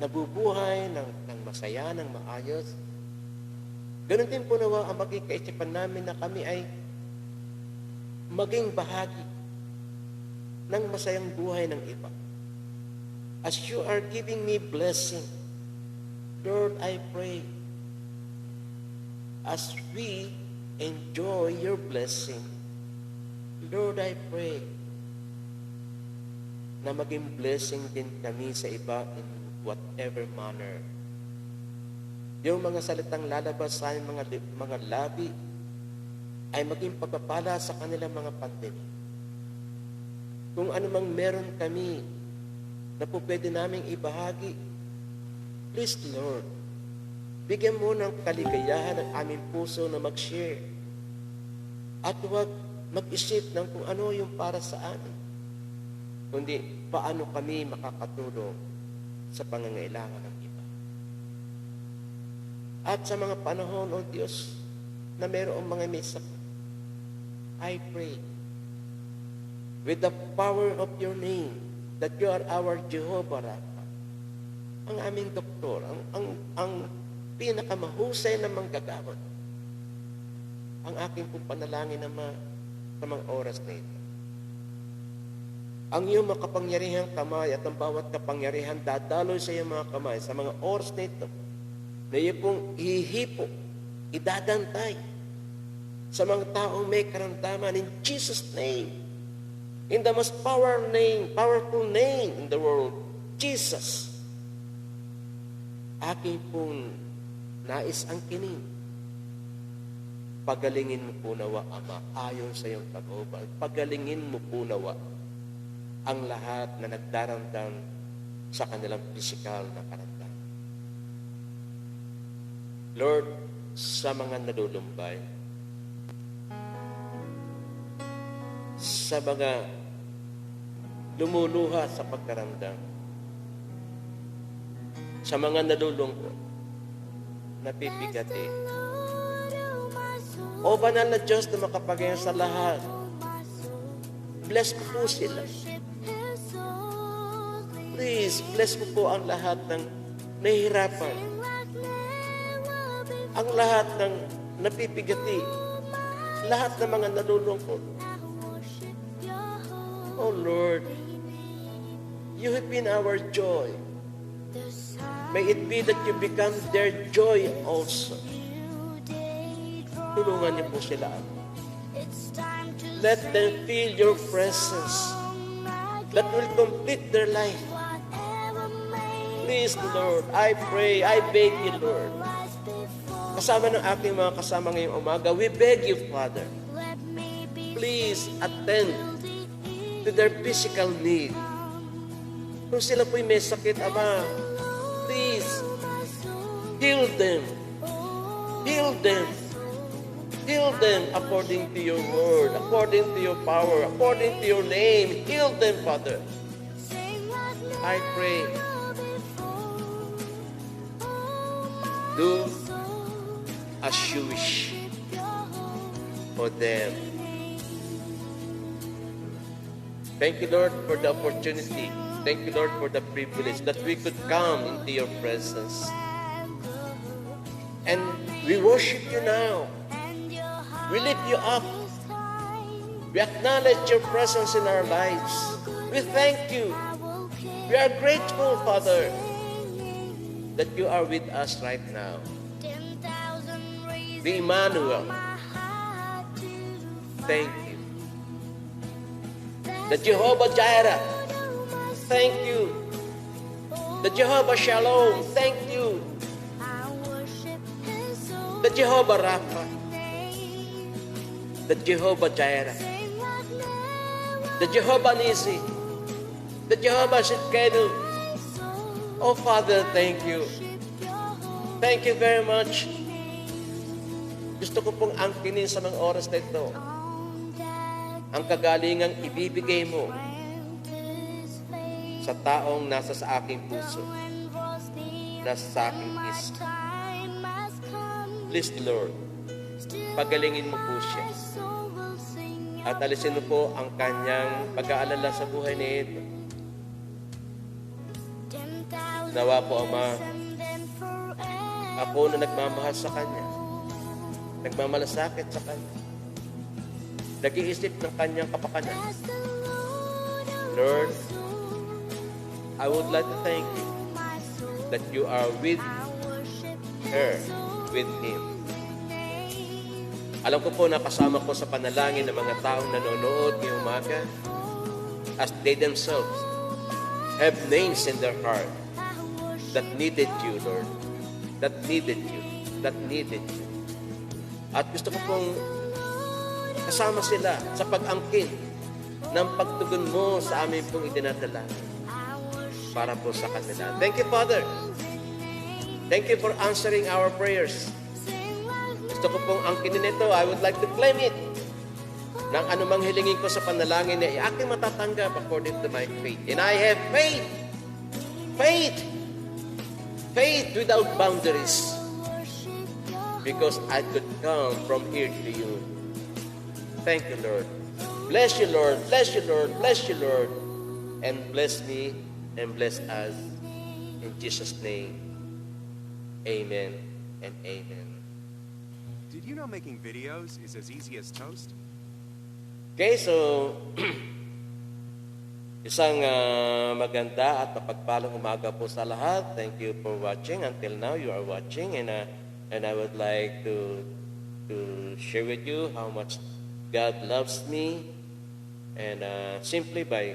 nabubuhay ng masaya, ng maayos, ganun din po nawa ang maging kaisipan namin na kami ay maging bahagi ng masayang buhay ng iba. As you are giving me blessing, Lord, I pray, as we enjoy your blessing, Lord, I pray na maging blessing din kami sa iba in whatever manner. Yung mga salitang lalabas sa aming mga labi ay maging pagpapala sa kanilang mga pandemya. Kung anumang meron kami na po pwede naming ibahagi, please, Lord, bigyan mo ng kaligayahan ng aming puso na mag-share. At huwag mag-isip ng kung ano yung para sa amin, kundi paano kami makakatulong sa pangangailangan ng iba. At sa mga panahon, O Diyos, na mayroong mga may sakit, I pray, with the power of your name, that you are our Jehovah Rapha, ang aming doktor, ang pinakamahusay na manggagawa. Ang aking pong panalangin naman sa mga oras na ito. Ang iyong makapangyarihang kamay at ang bawat kapangyarihan dadaloy sa iyong mga kamay sa mga oras na ito na iyo pong ihihipo, idadantay sa mga taong may karamdaman in Jesus' name. In the most powerful name in the world, Jesus. Aking pong nais angkinin. Pagalingin mo po nawa, Ama, ayon sa iyong pag-ubal. Pagalingin mo po nawa ang lahat na nagdaramdam sa kanilang pisikal na karamdaman. Lord, sa mga nalulumbay, sa mga lumuluha sa pagkaramdam, sa mga nalulungkot, napipigati, o banal na Diyos na makapagayon sa lahat, bless mo po sila. Please, bless mo po ang lahat ng nahihirapan, ang lahat ng napipigati, lahat ng mga nalulungkot. Oh Lord, you have been our joy. May it be that you become their joy also. Tulungan niyo po sila. Let them feel your presence that will complete their life. Please, Lord, I pray, I beg you, Lord, kasama ng aking mga kasama ngayong umaga, we beg you, Father, please attend to their physical need. Kung sila po'y may sakit, Ama, please, heal them. Heal them. Heal them according to your word, according to your power, according to your name. Heal them, Father. I pray. Do as you wish for them. Thank you, Lord, for the opportunity. Thank you, Lord, for the privilege that we could come into your presence. And we worship you now. We lift you up. We acknowledge your presence in our lives. We thank you. We are grateful, Father, that you are with us right now. The Emmanuel. Thank you. The Jehovah Jireh. Thank you. The Jehovah Shalom. Thank you. The Jehovah Rapha. The Jehovah Jireh. The Jehovah Nisi. The Jehovah Shidkenu. Oh, Father, thank you. Thank you very much. Gusto ko pong angkinin sa mga oras na ito ang kagalingang ibibigay mo sa taong nasa sa aking puso, nasa sa aking isip. Please, Lord, pagalingin mo po siya. At alisin mo po ang kanyang pag-aalala sa buhay na ito. Nawa po, Ama, ako na nagmamahal sa kanya, nagmamalasakit sa kanya, nag-iisip ng kanyang kapakanan. Lord, I would like to thank you that you are with her, with him. Alam ko po na kasama ko sa panalangin ng mga taong nanonood ngayong umaga as they themselves have names in their heart that needed you, Lord. That needed you. That needed you. At gusto ko pong kasama sila sa pag-angkin ng pagtugon mo sa amin pong idinadala para po sa kanila. Thank you, Father. Thank you for answering our prayers. Gusto ko pong angkinin ito. I would like to claim it. Nang anumang hilingin ko sa panalangin na aking matatanggap according to my faith. And I have faith. Faith. Faith without boundaries. Because I could come from here to you. Thank you, Lord. Bless you, Lord. Bless you, Lord. Bless you, Lord. And bless me and bless us. In Jesus' name. Amen and amen. Did you know making videos is as easy as toast? Okay, so isang maganda at mapagpalang umaga po sa lahat. Thank you for watching. Until now, you are watching, and I would like to share with you how much God loves me, and simply by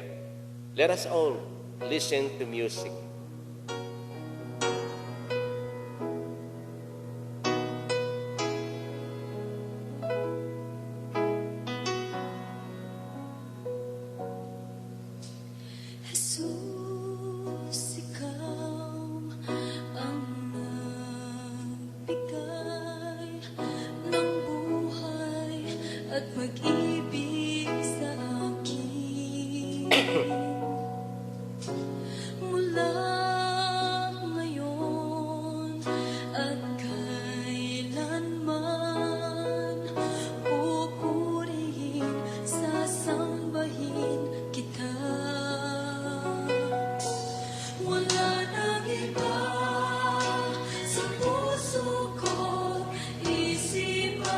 let us all listen to music. Jesus, ikaw ang nagbigay ng buhay at mag-ibig sa akin. Mula ngayon at kailanman, pupurihin, sasambahin kita. Wala nang iba sa puso ko isipan,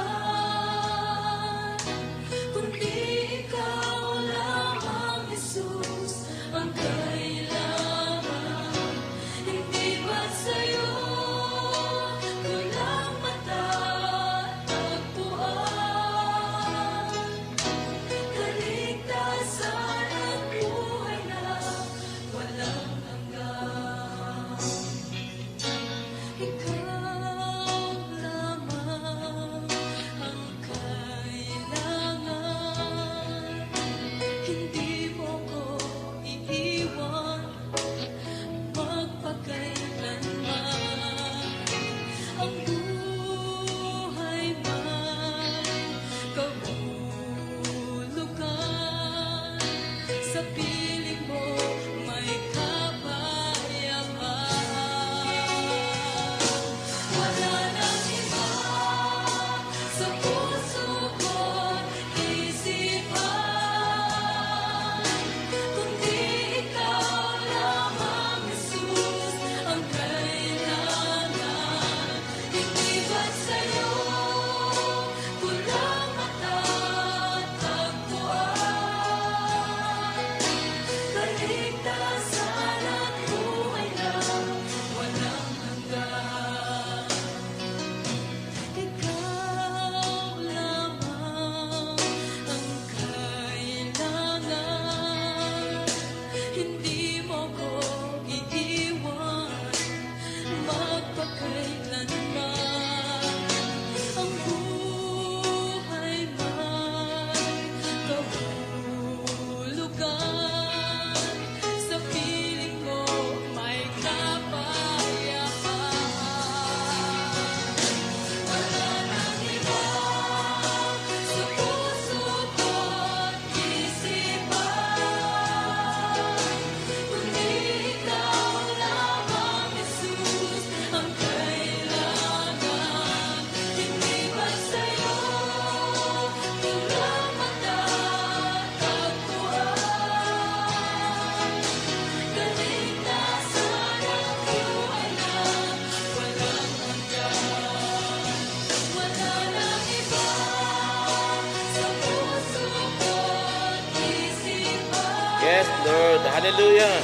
Yes, Lord. Hallelujah.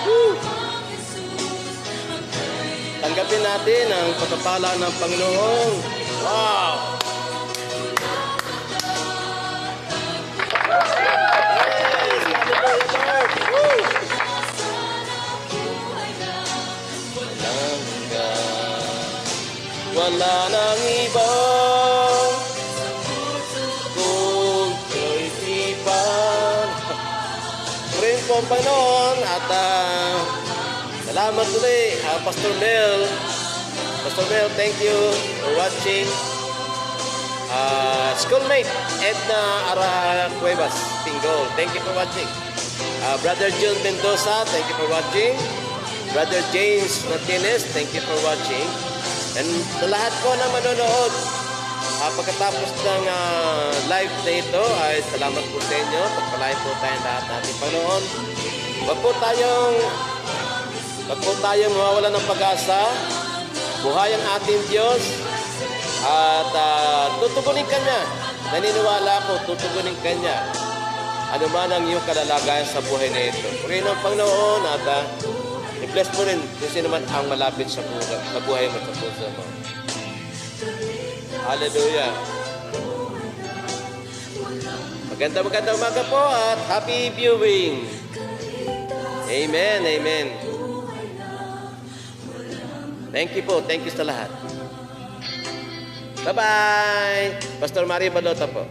Woo. Tanggapin natin ang pagpapala ng Panginoon. Wow! Yes! Hallelujah, Lord! Woo! Walang iba, wala nang ibang kung ko'y tipan. Purihin po ang Panginoon at salamat ulit, Pastor Mel. Pastor Mel, thank you for watching. Schoolmate Edna Ara Cuevas Tingol, thank you for watching. Brother John Mendoza, thank you for watching. Brother James Martinez, thank you for watching. And lahat po na manonood, pagkatapos ng live na ito, ay salamat po sa inyo. Pagpalain po tayong lahat natin Panginoon. Huwag po tayong mawawalan ng pag-asa. Buhay ang ating Diyos. At tutugunin ka niya. Naniniwala ko, tutugunin ka niya. Ano man ang iyong kalalagayan sa buhay na ito. Purihin ang Panginoon at i-bless mo rin kung sino man ang malapit sa buhay mo, sa puso mo. Hallelujah. Magandang umaga po at happy viewing. Amen, amen. Thank you po. Thank you sa lahat. Bye-bye. Pastor Mario Balota po.